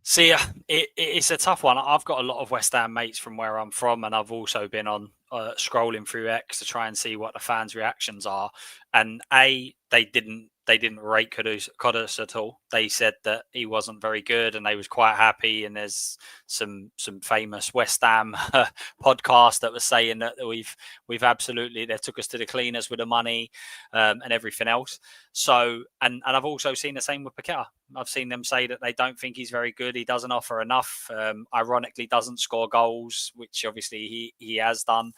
See, it's a tough one. I've got a lot of West Ham mates from where I'm from, and I've also been on scrolling through X to try and see what the fans' reactions are, and they didn't rate Kudus at all. They said that he wasn't very good, and they was quite happy. And there's some famous West Ham podcast that was saying that we've absolutely, they took us to the cleaners with the money and everything else. So and I've also seen the same with Paqueta. I've seen them say that they don't think he's very good. He doesn't offer enough. Ironically, doesn't score goals, which obviously he has done.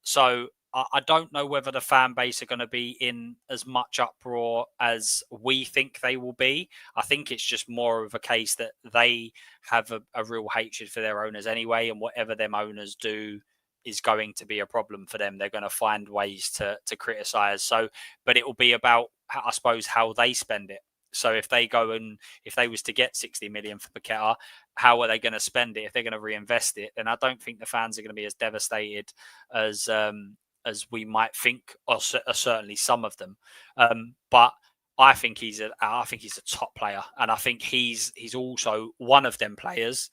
So I don't know whether the fan base are going to be in as much uproar as we think they will be. I think it's just more of a case that they have a real hatred for their owners anyway, and whatever them owners do is going to be a problem for them. They're going to find ways to criticize. So, but it will be about, I suppose, how they spend it. So if they was to get 60 million for Paqueta, how are they going to spend it? If they're going to reinvest it, then I don't think the fans are going to be as devastated as we might think, or certainly some of them. But I think he's a top player, and I think he's also one of them players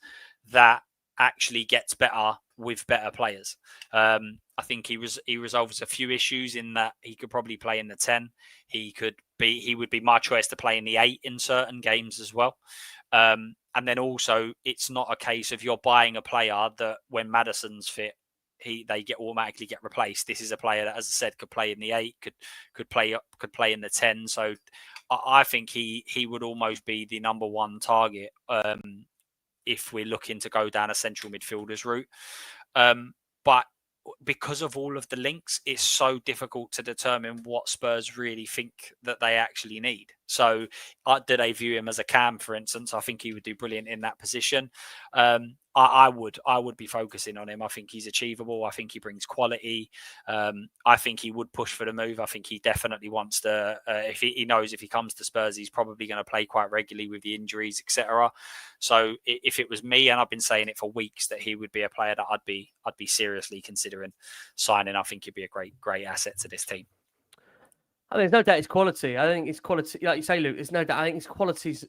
that actually gets better with better players. I think he resolves a few issues in that he could probably play in the 10. He would be my choice to play in the 8 in certain games as well. And then also, it's not a case of you're buying a player that when Maddison's fit, they automatically get replaced. This is a player that, as I said, could play in the 8, could play in the 10. So I think he would almost be the number one target if we're looking to go down a central midfielders route. But because of all of the links, it's so difficult to determine what Spurs really think that they actually need. So do they view him as a cam, for instance? I think he would do brilliant in that position. I would be focusing on him. I think he's achievable. I think he brings quality. I think he would push for the move. I think he definitely wants to. If he knows if he comes to Spurs, he's probably going to play quite regularly with the injuries, etc. So if it was me, and I've been saying it for weeks, that he would be a player that I'd be seriously considering signing. I think he'd be a great asset to this team. I mean, there's no doubt it's quality. I think it's quality, like you say, Luke. There's no doubt. I think his quality's,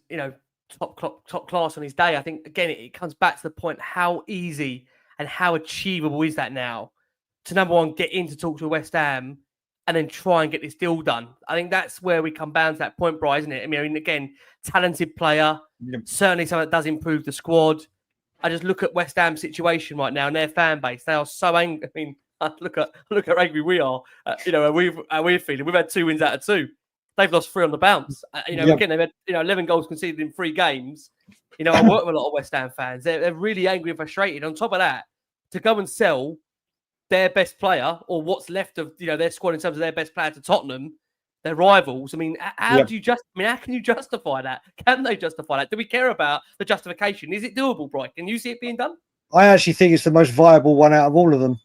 top class on his day. I think again, it comes back to the point: how easy and how achievable is that now to, number one, get in to talk to West Ham and then try and get this deal done. I think that's where we come down to that point, Bri, isn't it? I mean, again, talented player, certainly someone that does improve the squad. I just look at West Ham's situation right now and their fan base. They are so angry. I mean, look at how angry we are. How we're feeling. We've had 2 wins out of 2. They've lost 3 on the bounce. Again, they've had 11 goals conceded in 3 games. I work with a lot of West Ham fans. They're really angry and frustrated. On top of that, to go and sell their best player, or what's left of their squad in terms of their best player, to Tottenham, their rivals. I mean, how can you justify that? Can they justify that? Do we care about the justification? Is it doable, Brian? Can you see it being done? I actually think it's the most viable one out of all of them.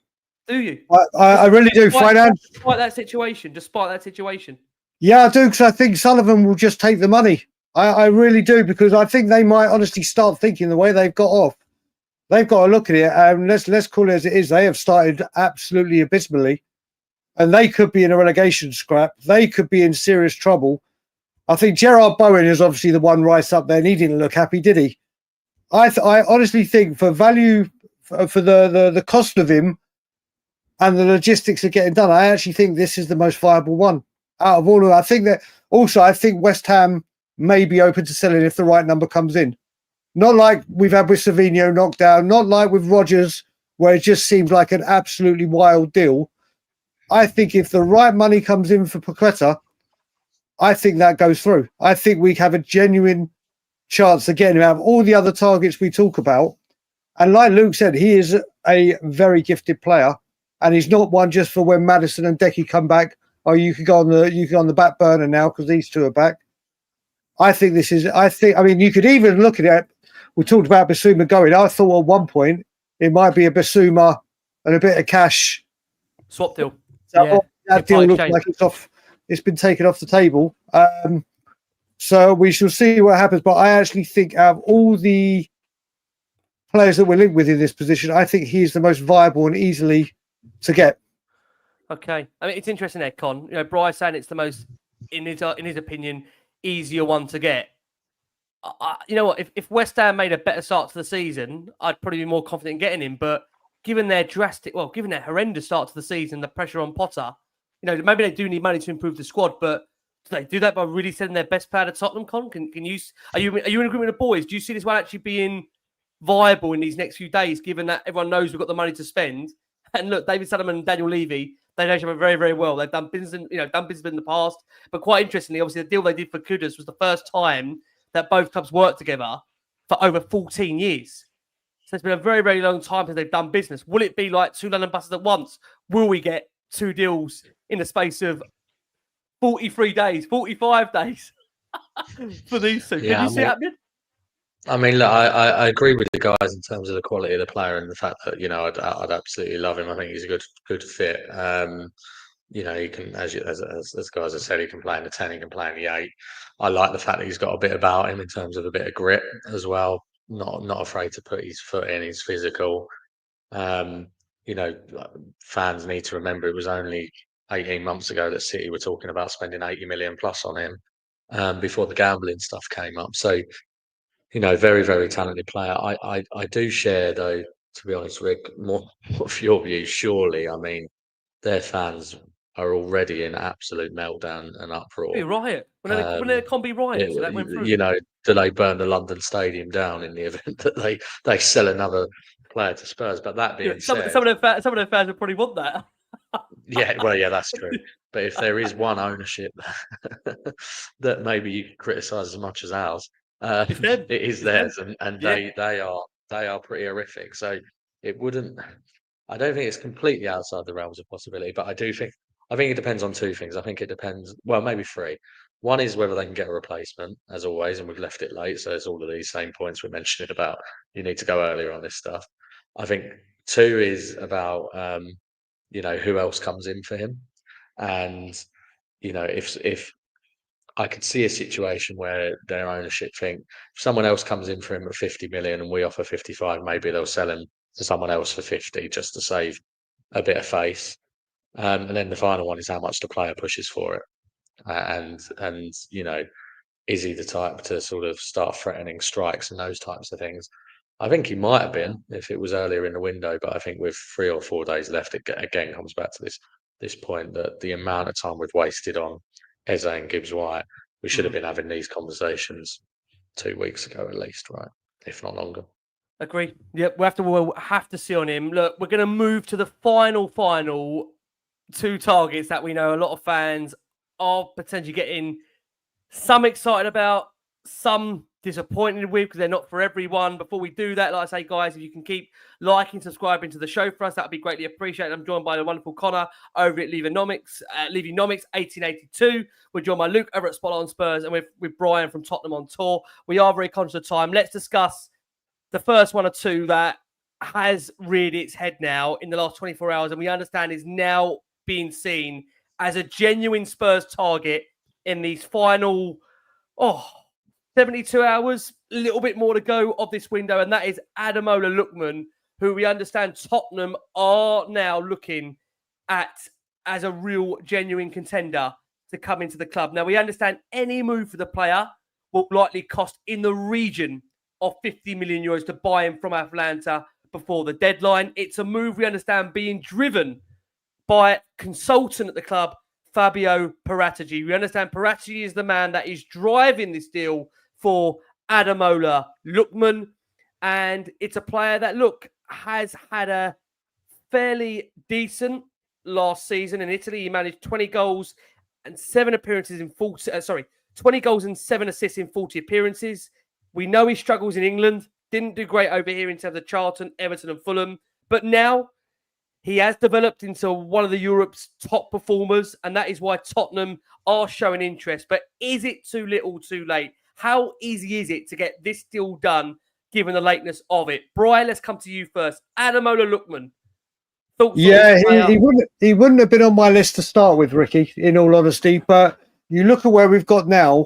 Do you? I really do. Despite that situation. Yeah, I do, because I think Sullivan will just take the money. I really do, because I think they might honestly start thinking the way they've got off. They've got to look at it. Let's call it as it is. They have started absolutely abysmally, and they could be in a relegation scrap. They could be in serious trouble. I think Gerard Bowen is obviously the one right up there, and he didn't look happy, did he? I honestly think for value, for the cost of him and the logistics of getting done, I actually think this is the most viable one out of all of them. I think that also, I think West Ham may be open to selling if the right number comes in. Not like we've had with Savinho knocked down, not like with Rodgers, where it just seemed like an absolutely wild deal. I think if the right money comes in for Paqueta, I think that goes through. I think we have a genuine chance again to have all the other targets we talk about. And like Luke said, he is a very gifted player, and he's not one just for when Maddison and Decky come back. Oh, you could go on the back burner now because these 2 are back. I think this is. I mean, you could even look at it. We talked about Bissouma going. I thought at one point it might be a Bissouma and a bit of cash swap deal. So that deal looks like it's off. It's been taken off the table. So we shall see what happens. But I actually think out of all the players that we're linked with in this position, I think he's the most viable and easily to get. Okay, I mean, it's interesting there, Con. Bryce saying it's the most, in his opinion, easier one to get. You know what? If West Ham made a better start to the season, I'd probably be more confident in getting him. But given their horrendous start to the season, the pressure on Potter, maybe they do need money to improve the squad, but do they do that by really sending their best player to Tottenham? Con, are you in agreement with the boys? Do you see this one actually being viable in these next few days, given that everyone knows we've got the money to spend? And look, David Sullivan and Daniel Levy, they know each other very, very well. They've done business, in the past. But quite interestingly, obviously, the deal they did for Kudus was the first time that both clubs worked together for over 14 years. So it's been a very, very long time since they've done business. Will it be like 2 London buses at once? Will we get 2 deals in the space of 43 days, 45 days for these two? Can you see it happening? I mean, look, I agree with the guys in terms of the quality of the player and the fact that I'd absolutely love him. I think he's a good fit. He can, as guys have said, he can play in the 10, he can play in the 8. I like the fact that he's got a bit about him in terms of a bit of grit as well. Not afraid to put his foot in. He's physical. Fans need to remember it was only 18 months ago that City were talking about spending 80 million plus on him before the gambling stuff came up. So. Very, very talented player. I do share, though, to be honest, Rick, more of your view, surely. I mean, their fans are already in absolute meltdown and uproar. Be riot. When they can't be riots, so that went through. Do they burn the London Stadium down in the event that they sell another player to Spurs? But that being said... Some of their fans would probably want that. Yeah, that's true. But if there is one ownership that maybe you can criticise as much as ours, it is theirs, and they are pretty horrific. So it wouldn't. I don't think it's completely outside the realms of possibility, but I think it depends on 2 things. I think it depends. Well, maybe 3. One is whether they can get a replacement, as always, and we've left it late. So it's all of these same points we're mentioning about. You need to go earlier on this stuff. I think 2 is about who else comes in for him, and if I could see a situation where their ownership think if someone else comes in for him at 50 million and we offer 55, maybe they'll sell him to someone else for 50 just to save a bit of face. And then the final one is how much the player pushes for it. And is he the type to sort of start threatening strikes and those types of things? I think he might have been if it was earlier in the window, but I think with 3 or 4 days left, it again comes back to this point that the amount of time we've wasted on Eze and Gibbs-White, we should have been having these conversations 2 weeks ago at least, right? If not longer. Agree. Yep, we'll have to see on him. Look, we're going to move to the final 2 targets that we know a lot of fans are potentially getting some excited about, some disappointed with because they're not for everyone. Before we do that, like I say, guys, if you can keep liking, subscribing to the show for us, that would be greatly appreciated. I'm joined by the wonderful Connor over at Levynomics 1882. We're joined by Luke over at Spotlight on Spurs, and with Brian from Tottenham on tour. We are very conscious of time. Let's discuss the first 1 or 2 that has reared its head now in the last 24 hours, and we understand is now being seen as a genuine Spurs target in these final 72 hours, a little bit more to go of this window, and that is Ademola Lookman, who we understand Tottenham are now looking at as a real genuine contender to come into the club. Now, we understand any move for the player will likely cost in the region of 50 million euros to buy him from Atalanta before the deadline. It's a move we understand being driven by consultant at the club, Fabio Paratici. We understand Paratici is the man that is driving this deal for Ademola Lookman, and it's a player that, has had a fairly decent last season in Italy. He managed 20 goals and 7 appearances in 20 goals and 7 assists in 40 appearances. We know he struggles in England, didn't do great over here in terms of Charlton, Everton and Fulham, but now he has developed into one of Europe's top performers, and that is why Tottenham are showing interest. But is it too little, too late? How easy is it to get this deal done, given the lateness of it? Brian, let's come to you first. Ademola Lookman. He wouldn't have been on my list to start with, Ricky, in all honesty. But you look at where we've got now,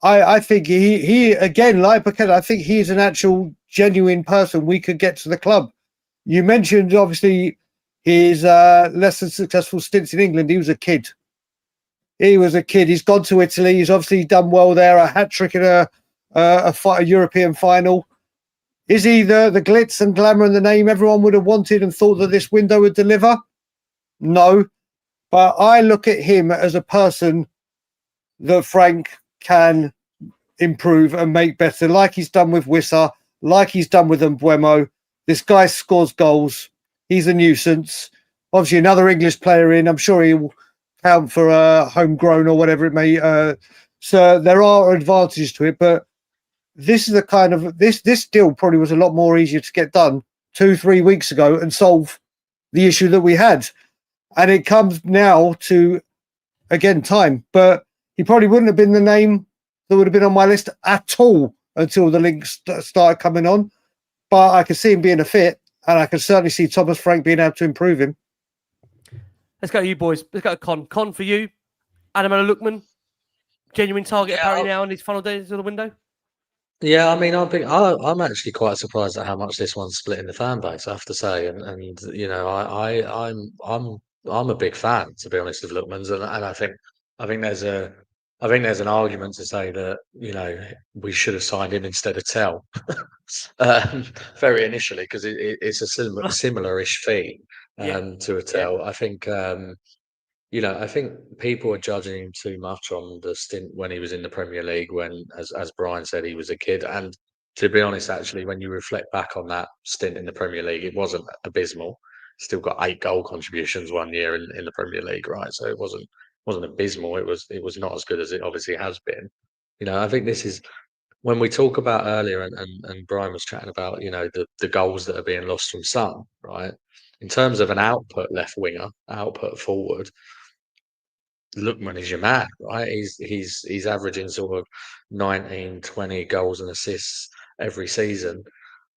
I think he again, like Paqueta, I think he's an actual genuine person we could get to the club. You mentioned, obviously, his less than successful stints in England. He was a kid. He's gone to Italy. He's obviously done well there. A hat-trick in a European final. Is he the glitz and glamour and the name everyone would have wanted and thought that this window would deliver? No. But I look at him as a person that Frank can improve and make better, like he's done with Wissa, like he's done with Mbeumo. This guy scores goals. He's a nuisance. Obviously, another English player in. I'm sure he will count for homegrown or whatever it may. So there are advantages to it, but this is the kind of this deal probably was a lot more easier to get done 2-3 weeks ago and solve the issue that we had. And it comes now to, again, time. But he probably wouldn't have been the name that would have been on my list at all until the links started coming on. But I could see him being a fit, and I can certainly see Thomas Frank being able to improve him. Let's go to you, boys. Let's go to Con. Con for you. Ademola Lookman, genuine target apparently now in these final days of the window. Yeah, I mean, I'm actually quite surprised at how much this one's split in the fan base, I have to say, and you know, I'm a big fan, to be honest, of Lookman's, and I think there's an argument to say that, you know, we should have signed him instead of Tell very initially, because it's a similar-ish fee to a Tell. I think. You know, I think people are judging him too much on the stint when he was in the Premier League, when, as Brian said, he was a kid. And to be honest, actually, when you reflect back on that stint in the Premier League, it wasn't abysmal. Still got 8 goal contributions one year in the Premier League, right? So it wasn't abysmal. It was not as good as it obviously has been. You know, I think this is when we talk about earlier, and Brian was chatting about, you know, the goals that are being lost from Son, right? In terms of an output left winger, output forward, Lookman is your man, right? He's averaging sort of 19, 20 goals and assists every season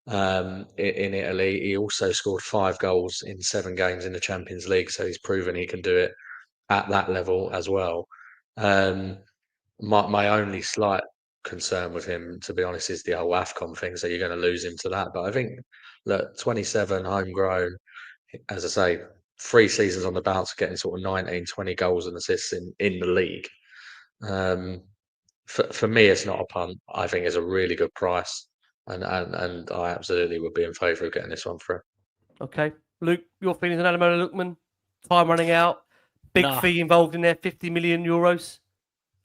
in Italy. He also scored 5 goals in 7 games in the Champions League, so he's proven he can do it at that level as well. My only slight concern with him, to be honest, is the whole AFCON thing, so you're going to lose him to that. But I think, look, 27, homegrown, as I say, 3 seasons on the bounce, getting sort of 19, 20 goals and assists in the league. For me, it's not a punt. I think it's a really good price, and I absolutely would be in favour of getting this one through. Okay, Luke, your feelings on Ademola Lookman? Time running out, big fee involved in there, 50 million euros.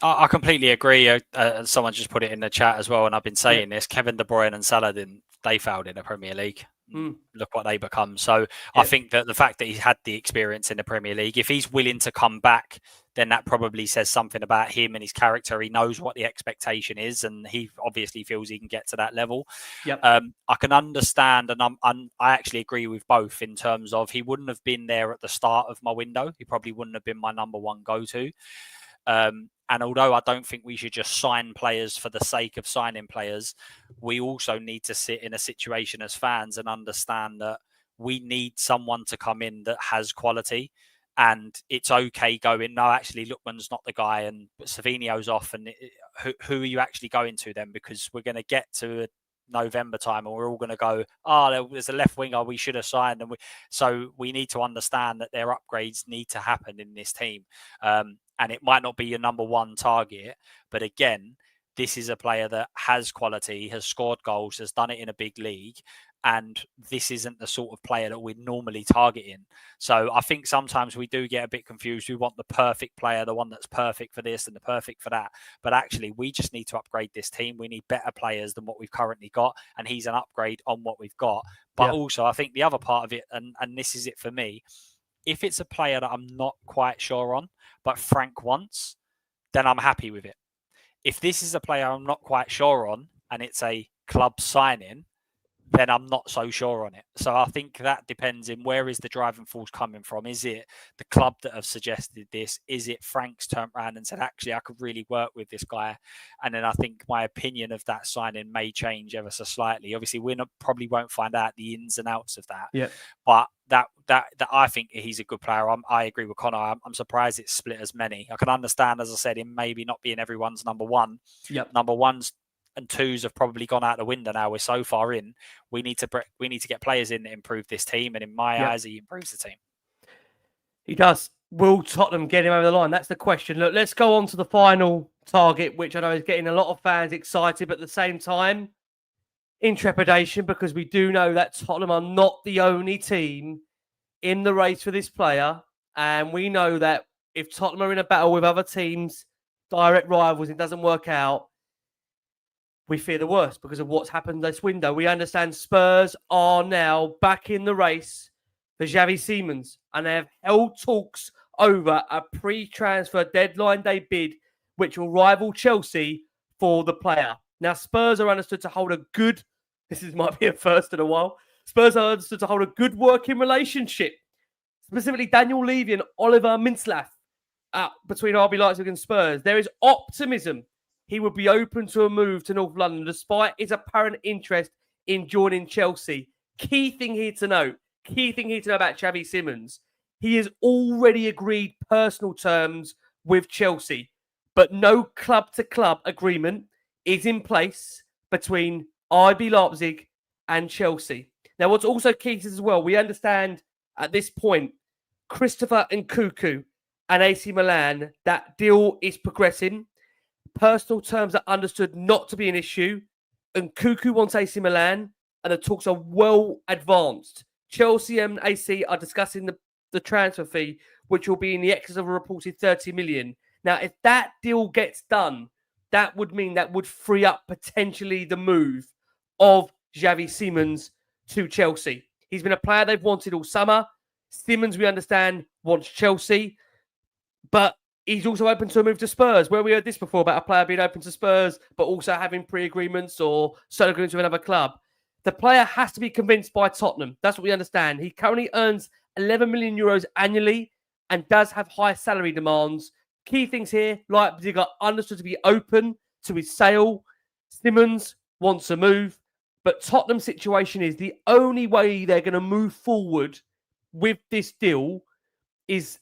I completely agree. Someone just put it in the chat as well, and I've been saying this. Kevin De Bruyne and Saladin, they failed in the Premier League. Look what they become. So I think that the fact that he's had the experience in the Premier League, if he's willing to come back, then that probably says something about him and his character. He knows what the expectation is, and he obviously feels he can get to that level. I can understand, and I actually agree with both in terms of he wouldn't have been there at the start of my window. He probably wouldn't have been my number one go-to. And although I don't think we should just sign players for the sake of signing players, we also need to sit in a situation as fans and understand that we need someone to come in that has quality. And it's okay going, no, actually, Lookman's not the guy, and Savinho's off. And who are you actually going to then? Because we're going to get to November time and we're all going to go, there's a left winger we should have signed. So we need to understand that their upgrades need to happen in this team. And it might not be your number one target, but again, this is a player that has quality, has scored goals, has done it in a big league. And this isn't the sort of player that we're normally targeting. So I think sometimes we do get a bit confused. We want the perfect player, the one that's perfect for this and the perfect for that. But actually, we just need to upgrade this team. We need better players than what we've currently got. And he's an upgrade on what we've got. But also, I think the other part of it, and this is it for me, if it's a player that I'm not quite sure on, but Frank wants, then I'm happy with it. If this is a player I'm not quite sure on and it's a club signing, then I'm not so sure on it. So I think that depends in where is the driving force coming from. Is it the club that have suggested this? Is it Frank's turned around and said, actually, I could really work with this guy? And then I think my opinion of that signing may change ever so slightly. Obviously, probably won't find out the ins and outs of that. Yeah. But that I think he's a good player. I agree with Connor. I'm surprised it's split as many. I can understand, as I said, him maybe not being everyone's number one. Yep. Number ones and twos have probably gone out the window now. We're so far in. We need to get players in that improve this team, and in my eyes, he improves the team. He does. Will Tottenham get him over the line? That's the question. Look, let's go on to the final target, which I know is getting a lot of fans excited, but at the same time, in trepidation because we do know that Tottenham are not the only team in the race for this player. And we know that if Tottenham are in a battle with other teams, direct rivals, it doesn't work out, we fear the worst because of what's happened this window. We understand Spurs are now back in the race for Xavi Simons, and they have held talks over a pre-transfer deadline day bid, which will rival Chelsea for the player. Now, Spurs are understood to hold a good, might be a first in a while, Spurs are understood to hold a good working relationship, specifically Daniel Levy and Oliver Mintzlaff, between RB Leipzig and Spurs. There is optimism he would be open to a move to North London despite his apparent interest in joining Chelsea. Key thing here to note about Xavi Simons, he has already agreed personal terms with Chelsea, but no club-to-club agreement is in place between RB Leipzig and Chelsea. Now, what's also key as well, we understand at this point, Christopher Nkunku and AC Milan, that deal is progressing. Personal terms are understood not to be an issue. Nkunku wants AC Milan, and the talks are well advanced. Chelsea and AC are discussing the transfer fee, which will be in the excess of a reported 30 million. Now, if that deal gets done, that would mean that would free up potentially the move of Xavi Simons to Chelsea. He's been a player they've wanted all summer. Simons, we understand, wants Chelsea, but he's also open to a move to Spurs, where we heard this before about a player being open to Spurs, but also having pre-agreements or solo agreements with another club. The player has to be convinced by Tottenham. That's what we understand. He currently earns 11 million euros annually and does have high salary demands. Key things here, Leipzig are understood to be open to his sale. Simmons wants a move, but Tottenham's situation is the only way they're going to move forward with this deal is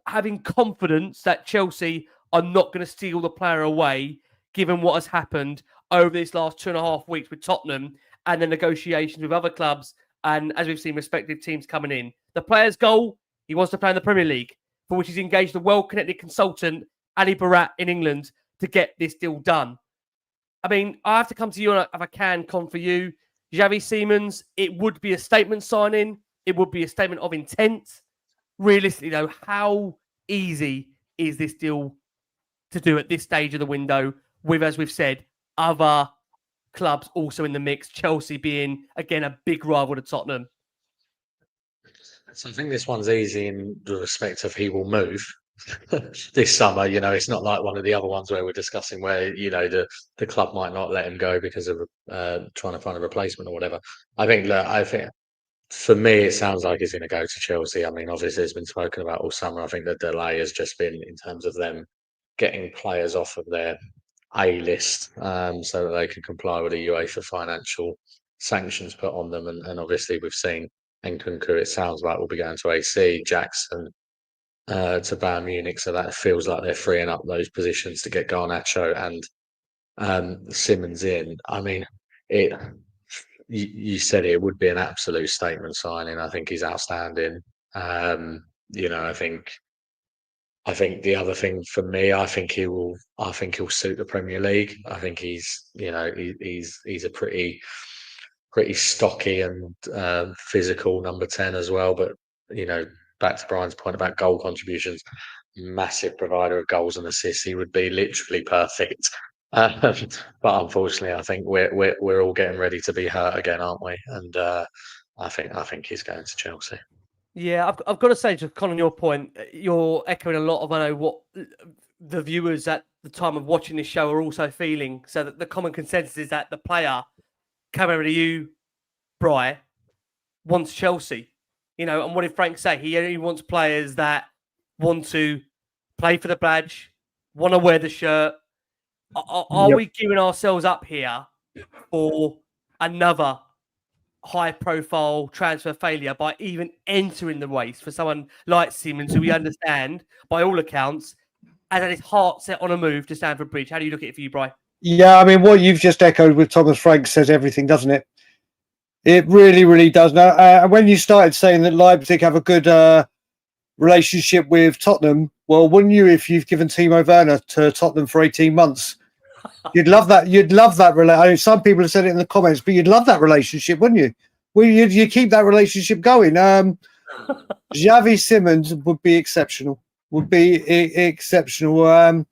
having confidence that Chelsea are not going to steal the player away, given what has happened over these last 2.5 weeks with Tottenham and the negotiations with other clubs, and as we've seen, respective teams coming in. The player's goal, he wants to play in the Premier League, for which he's engaged a well-connected consultant, Ali Barat, in England, to get this deal done. I mean, I have to come to you if I can, Con, for you. Xavi Simons, it would be a statement signing. It would be a statement of intent. Realistically, though, how easy is this deal to do at this stage of the window with, as we've said, other clubs also in the mix, Chelsea being, again, a big rival to Tottenham? So I think this one's easy in the respect of he will move this summer. You know, it's not like one of the other ones where we're discussing where, you know, the club might not let him go because of trying to find a replacement or whatever. I think for me, it sounds like he's going to go to Chelsea. I mean, obviously, it's been spoken about all summer. I think the delay has just been in terms of them getting players off of their A list so that they can comply with the UEFA financial sanctions put on them. And obviously, we've seen Nkunku, it sounds like, will be going to AC, Jackson to Bayern Munich. So that feels like they're freeing up those positions to get Garnacho and Simmons in. I mean, you said it would be an absolute statement signing. I think he's outstanding. You know, I think the other thing for me, I think he'll suit the Premier League. I think he's a pretty stocky and physical number 10 as well. But, you know, back to Brian's point about goal contributions, massive provider of goals and assists. He would be literally perfect. But unfortunately, I think we're all getting ready to be hurt again, aren't we? And I think he's going to Chelsea. Yeah, I've got to say, just Con, on your point, you're echoing a lot of, I know, what the viewers at the time of watching this show are also feeling. So that the common consensus is that the player, coming over to you, Bri, wants Chelsea. You know, and what did Frank say? He only wants players that want to play for the badge, want to wear the shirt. Are we giving ourselves up here for another high-profile transfer failure by even entering the race for someone like Simmons, who we understand, by all accounts, has had his heart set on a move to Stamford Bridge? How do you look at it for you, Bri? Yeah, I mean, what you've just echoed with Thomas Frank says everything, doesn't it? It really, really does. Now, when you started saying that Leipzig have a good relationship with Tottenham, well, wouldn't you if you've given Timo Werner to Tottenham for 18 months? You'd love that. You'd love that relationship. Some people have said it in the comments, but you'd love that relationship, wouldn't you? Well, you keep that relationship going. Xavi Simmons would be exceptional. Would be exceptional.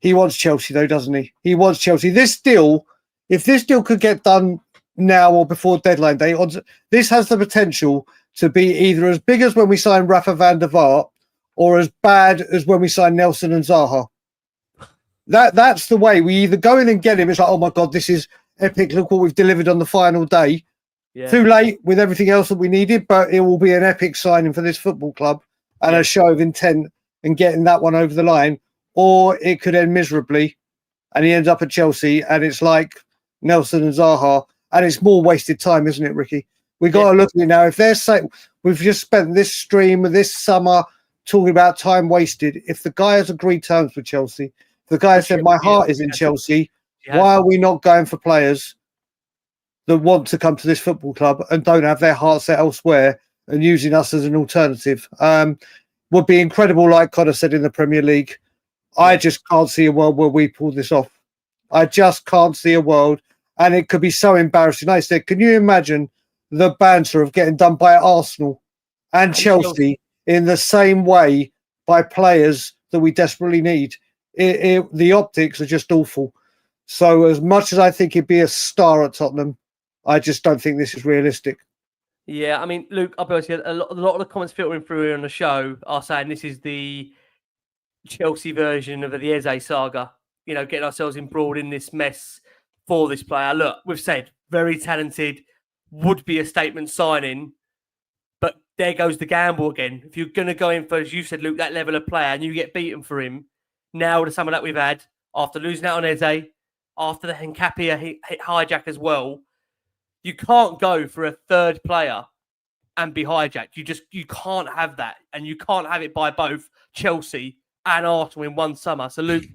He wants Chelsea, though, doesn't he? He wants Chelsea. This deal, if this deal could get done now or before deadline day, this has the potential to be either as big as when we signed Rafa van der Vaart or as bad as when we signed Nelson and Zaha. That's the way. We either go in and get him. It's like, oh my God, this is epic. Look what we've delivered on the final day. Yeah. Too late with everything else that we needed, but it will be an epic signing for this football club and a show of intent and getting that one over the line. Or it could end miserably and he ends up at Chelsea and it's like Nelson and Zaha and it's more wasted time, isn't it, Ricky? We've got to look at it now. If they're saying we've just spent this stream this summer talking about time wasted, if the guy has agreed terms with Chelsea, the guy said, my heart is in Chelsea. Why are we not going for players that want to come to this football club and don't have their heart set elsewhere and using us as an alternative? Would be incredible, like Connor said, in the Premier League. I just can't see a world where we pull this off. I just can't see a world. And it could be so embarrassing. I said, can you imagine the banter of getting done by Arsenal and Chelsea in the same way by players that we desperately need? The optics are just awful. So as much as I think he'd be a star at Tottenham, I just don't think this is realistic. Yeah, I mean, Luke, I'll be honest, a lot of the comments filtering through on the show are saying this is the Chelsea version of the Eze saga. You know, getting ourselves embroiled in this mess for this player. Look, we've said very talented, would be a statement signing, but there goes the gamble again. If you're going to go in for, as you said, Luke, that level of player and you get beaten for him, now with some of that we've had, after losing out on Eze, after the Nkapia hijack as well, you can't go for a third player and be hijacked. You can't have that. And you can't have it by both Chelsea and Arsenal in one summer. So, Luke,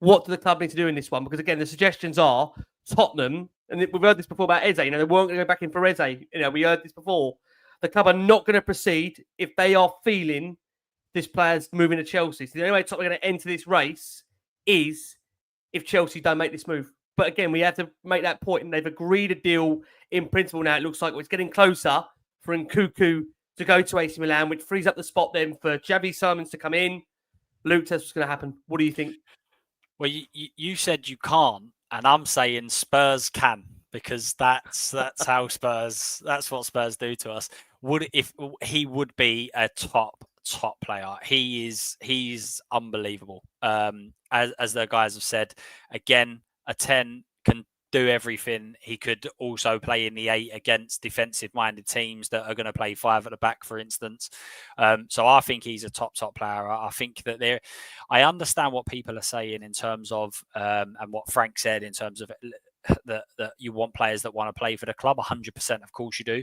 what do the club need to do in this one? Because, again, the suggestions are Tottenham, and we've heard this before about Eze, they weren't going to go back in for Eze. We heard this before. The club are not going to proceed if they are feeling this player's moving to Chelsea. So the only way Tottenham are going to enter this race is if Chelsea don't make this move. But again, we have to make that point, and they've agreed a deal in principle now. It looks like it's getting closer for Nkunku to go to AC Milan, which frees up the spot then for Xavi Simons to come in. Luke, that's what's going to happen. What do you think? Well, you said you can't, and I'm saying Spurs can, because that's how Spurs. That's what Spurs do to us. If he would be a top player, he's unbelievable. As the guys have said, again, a 10 can do everything. He could also play in the 8 against defensive-minded teams that are going to play 5 at the back, for instance. So I think he's a top player. I think that I understand what people are saying in terms of, and what Frank said in terms of that you want players that want to play for the club. 100%, of course you do.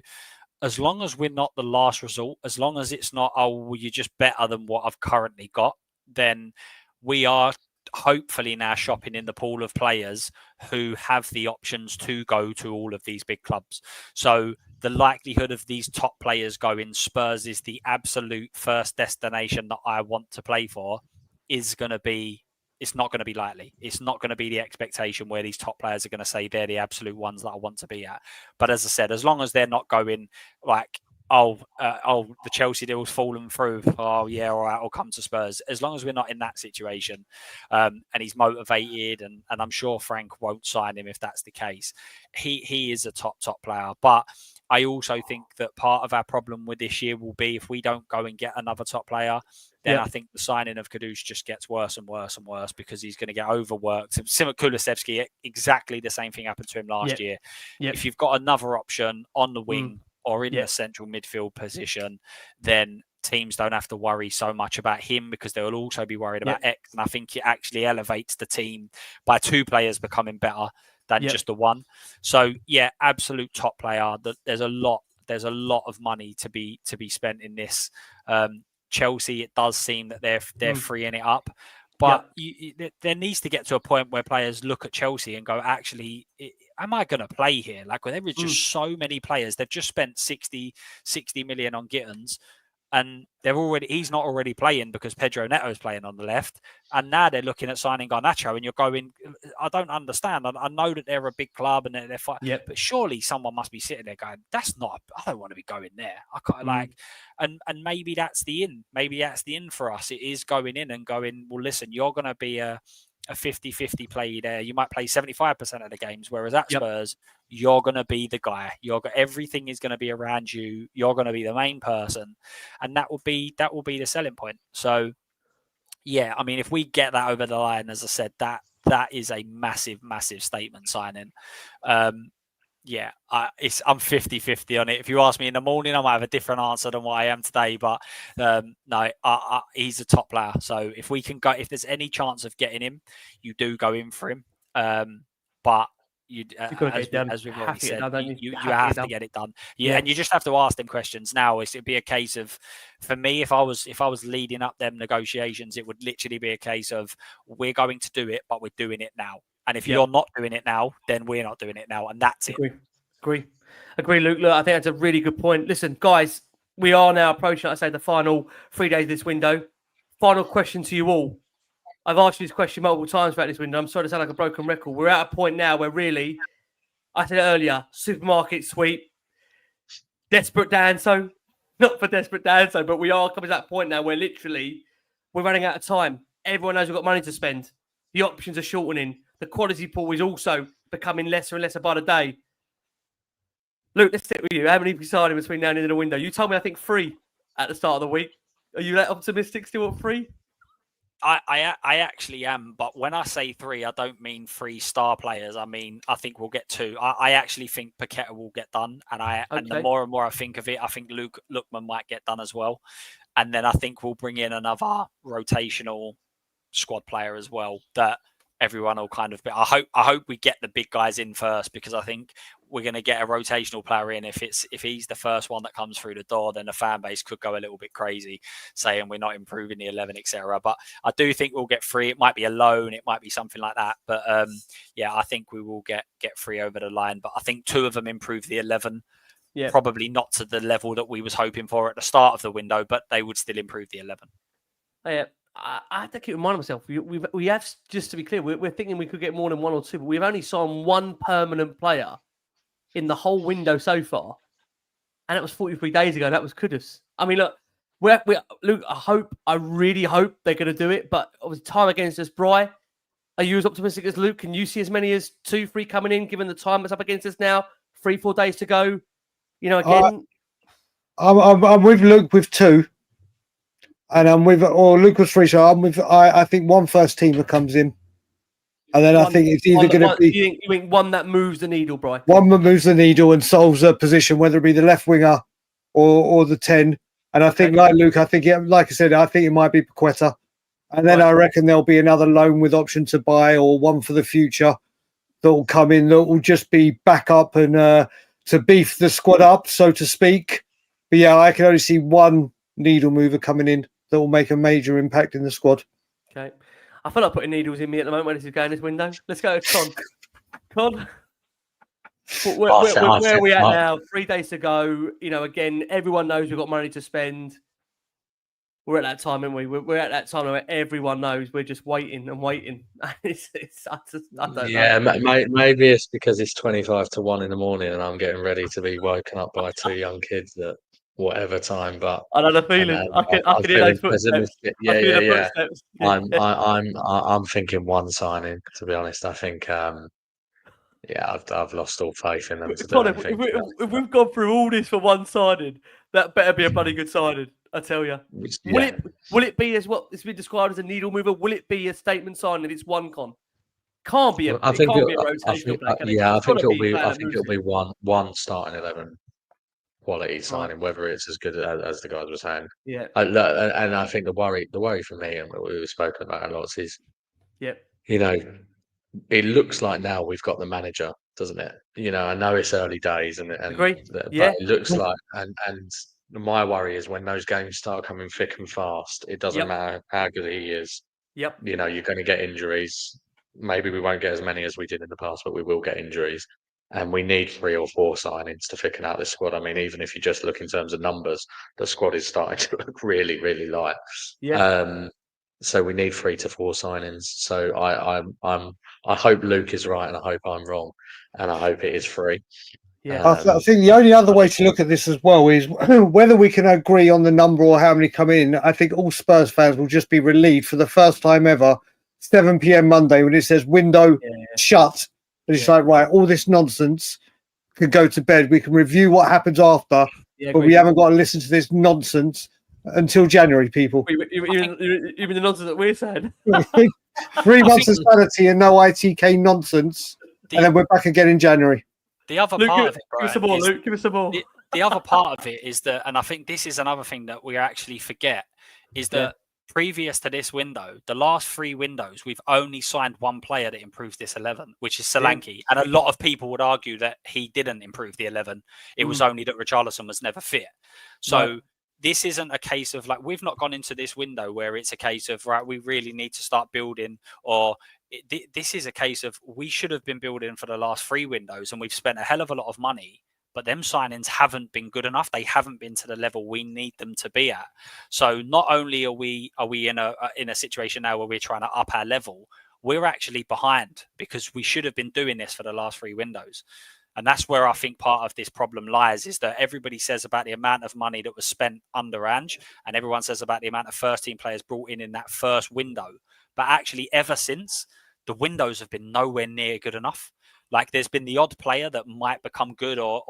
As long as we're not the last resort, as long as it's not, well, you're just better than what I've currently got, then we are hopefully now shopping in the pool of players who have the options to go to all of these big clubs. So the likelihood of these top players going Spurs is the absolute first destination that I want to play for is going to be, it's not going to be likely. It's not going to be the expectation where these top players are going to say they're the absolute ones that I want to be at. But as I said, as long as they're not going like, the Chelsea deal's fallen through. Oh, yeah, all right, I'll come to Spurs. As long as we're not in that situation, and he's motivated, and I'm sure Frank won't sign him if that's the case. He is a top player. But I also think that part of our problem with this year will be if we don't go and get another top player, then I think the signing of Akliouche just gets worse and worse and worse because he's going to get overworked. Similar to Kulusevski, exactly the same thing happened to him last year. If you've got another option on the wing, or in the central midfield position, then teams don't have to worry so much about him because they will also be worried about X. And I think it actually elevates the team by 2 players becoming better than just the one. So absolute top player. There's a lot of money to be spent in this. Chelsea, it does seem that they're freeing it up. But there needs to get to a point where players look at Chelsea and go, actually, am I going to play here? Like, there is just so many players. They've just spent 60 million on Gittins. and he's not already playing because Pedro Neto's playing on the left, and now they're looking at signing Garnacho, and you're going, I don't understand. I know that they're a big club and they're fighting, but surely someone must be sitting there going, I don't want to be going there. I can't and maybe that's the in. Maybe that's the in for us. It is going in and going, well, listen, you're going to be a 50-50 play there. You might play 75% of the games, whereas at Spurs, you're going to be the guy. Everything is going to be around you. You're going to be the main person, and that will be the selling point. So, yeah, I mean, if we get that over the line, as I said, that is a massive, massive statement signing. Yeah, I'm 50-50 on it. If you ask me in the morning, I might have a different answer than what I am today. But no, he's a top player. So if we can go, if there's any chance of getting him, you do go in for him. But as we've already said, you have to get it done. Yeah, and you just have to ask them questions now. It'd be a case of, for me, if I was leading up them negotiations, it would literally be a case of, we're going to do it, but we're doing it now. And if you're not doing it now, then we're not doing it now. And that's it. Agree, Luke. Look, I think that's a really good point. Listen, guys, we are now approaching, like I say, the final 3 days of this window. Final question to you all. I've asked you this question multiple times throughout this window. I'm sorry to sound like a broken record. We're at a point now where really, I said earlier, supermarket sweep, desperate Danso. Not for desperate Danso, but we are coming to that point now where literally we're running out of time. Everyone knows we've got money to spend. The options are shortening. The quality pool is also becoming lesser and lesser by the day. Luke, let's sit with you. How many have you signed between now and the end of the window? You told me, I think, 3 at the start of the week. Are you that optimistic still at 3? I actually am, but when I say 3, I don't mean 3 star players. I mean, I think we'll get 2. I actually think Paqueta will get done, and the more and more I think of it, I think Lookman might get done as well, and then I think we'll bring in another rotational squad player as well that everyone will kind of be. I hope we get the big guys in first, because I think we're going to get a rotational player in. If he's the first one that comes through the door, then the fan base could go a little bit crazy, saying we're not improving the 11, etc. But I do think we'll get 3. It might be a loan, it might be something like that. But yeah, I think we will get 3 over the line. But I think 2 of them improve the 11. Yeah. Probably not to the level that we was hoping for at the start of the window, but they would still improve the 11. Yeah. I have to keep reminding myself, we have, just to be clear, we're thinking we could get more than 1 or 2, but we've only signed 1 permanent player in the whole window so far, and that was 43 days ago. That was Kudus. I mean, look, Luke, I really hope they're going to do it, but obviously time against us. Bri, are you as optimistic as Luke? Can you see as many as 2, 3 coming in, given the time that's up against us now? 3, 4 days to go. You know, again, I'm with Luke with 2. And I'm with, or Luke was 3, so I'm with, I think 1 first teamer comes in. And then I think it's either going to be... You think 1 that moves the needle, Bri? 1 that moves the needle and solves a position, whether it be the left winger or the 10. And I think, like Luke, I think, like I said, I think it might be Paqueta. And then I reckon there'll be another loan with option to buy, or 1 for the future that will come in, that will just be backup and to beef the squad up, so to speak. But yeah, I can only see 1 needle mover coming in that will make a major impact in the squad. Okay. I feel like putting needles in me at the moment when this is going this window. Let's go to Con. Con, where are we at now? 3 days to go. You know, again, everyone knows we've got money to spend. We're at that time, aren't we? We're at that time where everyone knows we're just waiting and waiting. I don't know. Maybe it's because it's 25 to 1 in the morning and I'm getting ready to be woken up by 2 young kids that whatever time, but I know the feeling. I can hear those footsteps. Yeah. I'm thinking 1 signing, to be honest. I think I've lost all faith in them. If we've gone through all this for 1 signing, that better be a bloody good signing, I tell you. Yeah. Will it be as what it's been described as a needle mover? Will it be a statement sign if it's 1 con? Can't be a rotational player. I think it'll be one starting 11 quality signing, whether it's as good as the guys were saying. Yeah. And I think the worry for me, and we've spoken about a lot, is you know, it looks like now we've got the manager, doesn't it? You know, I know it's early days, Agree. But it looks like, and my worry is when those games start coming thick and fast, it doesn't matter how good he is. Yep. You know, you're going to get injuries. Maybe we won't get as many as we did in the past, but we will get injuries. and we need 3 or 4 signings to thicken out this squad. I mean, even if you just look in terms of numbers, the squad is starting to look really, really light. Yeah. So we need 3 to 4 signings. So I hope Luke is right, and I hope I'm wrong, and I hope it is 3. Yeah. I think the only other way to look at this as well is whether we can agree on the number or how many come in. I think all Spurs fans will just be relieved for the first time ever, 7 p.m. Monday, when it says window shut. And it's like, right, all this nonsense can go to bed. We can review what happens after, but we haven't got to listen to this nonsense until January, people. Even the nonsense that we're saying. 3 months of sanity and no ITK nonsense, and then we're back again in January. The other Luke, part of it, give us a ball, Luke. Give us a ball. The other part of it is that, and I think this is another thing that we actually forget, is that previous to this window, the last 3 windows, we've only signed 1 player that improves this 11, which is Solanke. And a lot of people would argue that he didn't improve the 11. It was only that Richarlison was never fit. So this isn't a case of, like, we've not gone into this window where it's a case of, right, we really need to start building, or this is a case of we should have been building for the last 3 windows, and we've spent a hell of a lot of money, but them signings haven't been good enough. They haven't been to the level we need them to be at. So not only are we in a situation now where we're trying to up our level, we're actually behind, because we should have been doing this for the last 3 windows. And that's where I think part of this problem lies, is that everybody says about the amount of money that was spent under Ange, and everyone says about the amount of first-team players brought in that first window. But actually, ever since, the windows have been nowhere near good enough. Like, there's been the odd player that might become good, or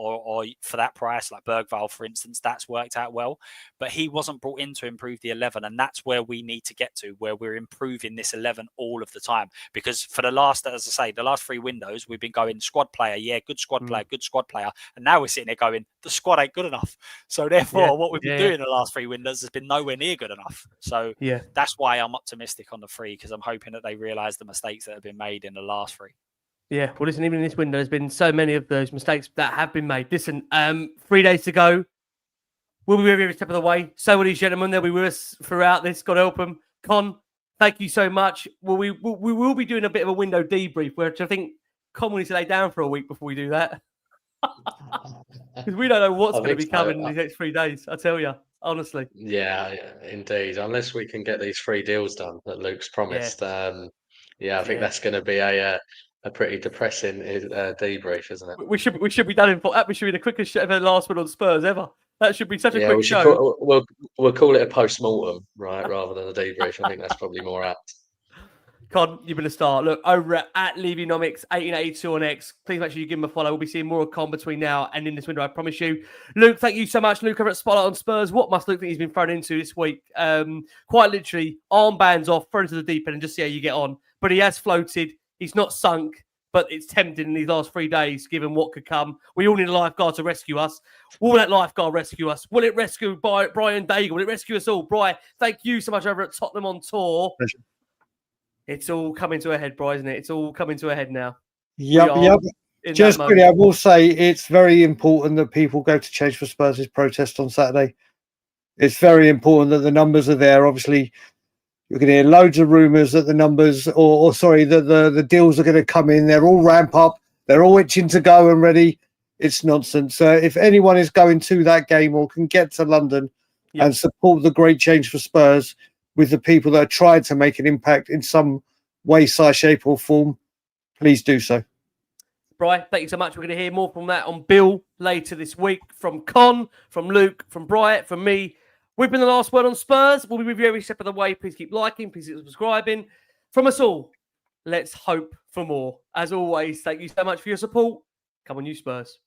for that price, like Bergvall, for instance, that's worked out well. But he wasn't brought in to improve the 11, and that's where we need to get to, where we're improving this 11 all of the time. Because for the last, as I say, the last 3 windows, we've been going squad player, good squad player, good squad player, and now we're sitting there going, the squad ain't good enough. So therefore, what we've been doing in the last 3 windows has been nowhere near good enough. So that's why I'm optimistic on the 3, because I'm hoping that they realise the mistakes that have been made in the last 3. Yeah, well, listen, even in this window, there's been so many of those mistakes that have been made. Listen, 3 days to go. We'll be with you every step of the way. So will these gentlemen. They'll be with us throughout this. God help them. Con, thank you so much. Well, we will be doing a bit of a window debrief, which I think Con will need to lay down for a week before we do that. Because we don't know what's going to be coming in these next 3 days, I tell you, honestly. Yeah, indeed. Unless we can get these 3 deals done that Luke's promised. I think that's going to be a pretty depressing debrief, isn't it? We should be done in. That should be the quickest ever last one on Spurs ever. That should be such a quick show. We'll call it a post-mortem, right, rather than a debrief. I think that's probably more apt. Con, you've been a star. Look, over at Levynomics 1882 on X. Please make sure you give him a follow. We'll be seeing more of Con between now and in this window, I promise you. Luke, thank you so much. Luke over at Spotlight on Spurs. What must Luke think he's been thrown into this week? Quite literally, armbands off, thrown into the deep end and just see how you get on. But he has floated. He's not sunk, but it's tempting in these last 3 days, given what could come. We all need a lifeguard to rescue us. Will that lifeguard rescue us? Will it rescue Brian Dagul? Will it rescue us all? Brian, thank you so much over at Tottenham on Tour. Pleasure. It's all coming to a head, Brian, isn't it? It's all coming to a head now. Yep. Just quickly, I will say it's very important that people go to Change for Spurs' protest on Saturday. It's very important that the numbers are there. Obviously, you're going to hear loads of rumours that the numbers, that the deals are going to come in. They're all ramp up. They're all itching to go and ready. It's nonsense. If anyone is going to that game or can get to London and support the great Change for Spurs with the people that are trying to make an impact in some way, size, shape or form, please do so. Brian, thank you so much. We're going to hear more from that on Bill later this week, from Con, from Luke, from Brian, from me. We've been the last word on Spurs. We'll be with you every step of the way. Please keep liking. Please keep subscribing. From us all, let's hope for more. As always, thank you so much for your support. Come on, you Spurs.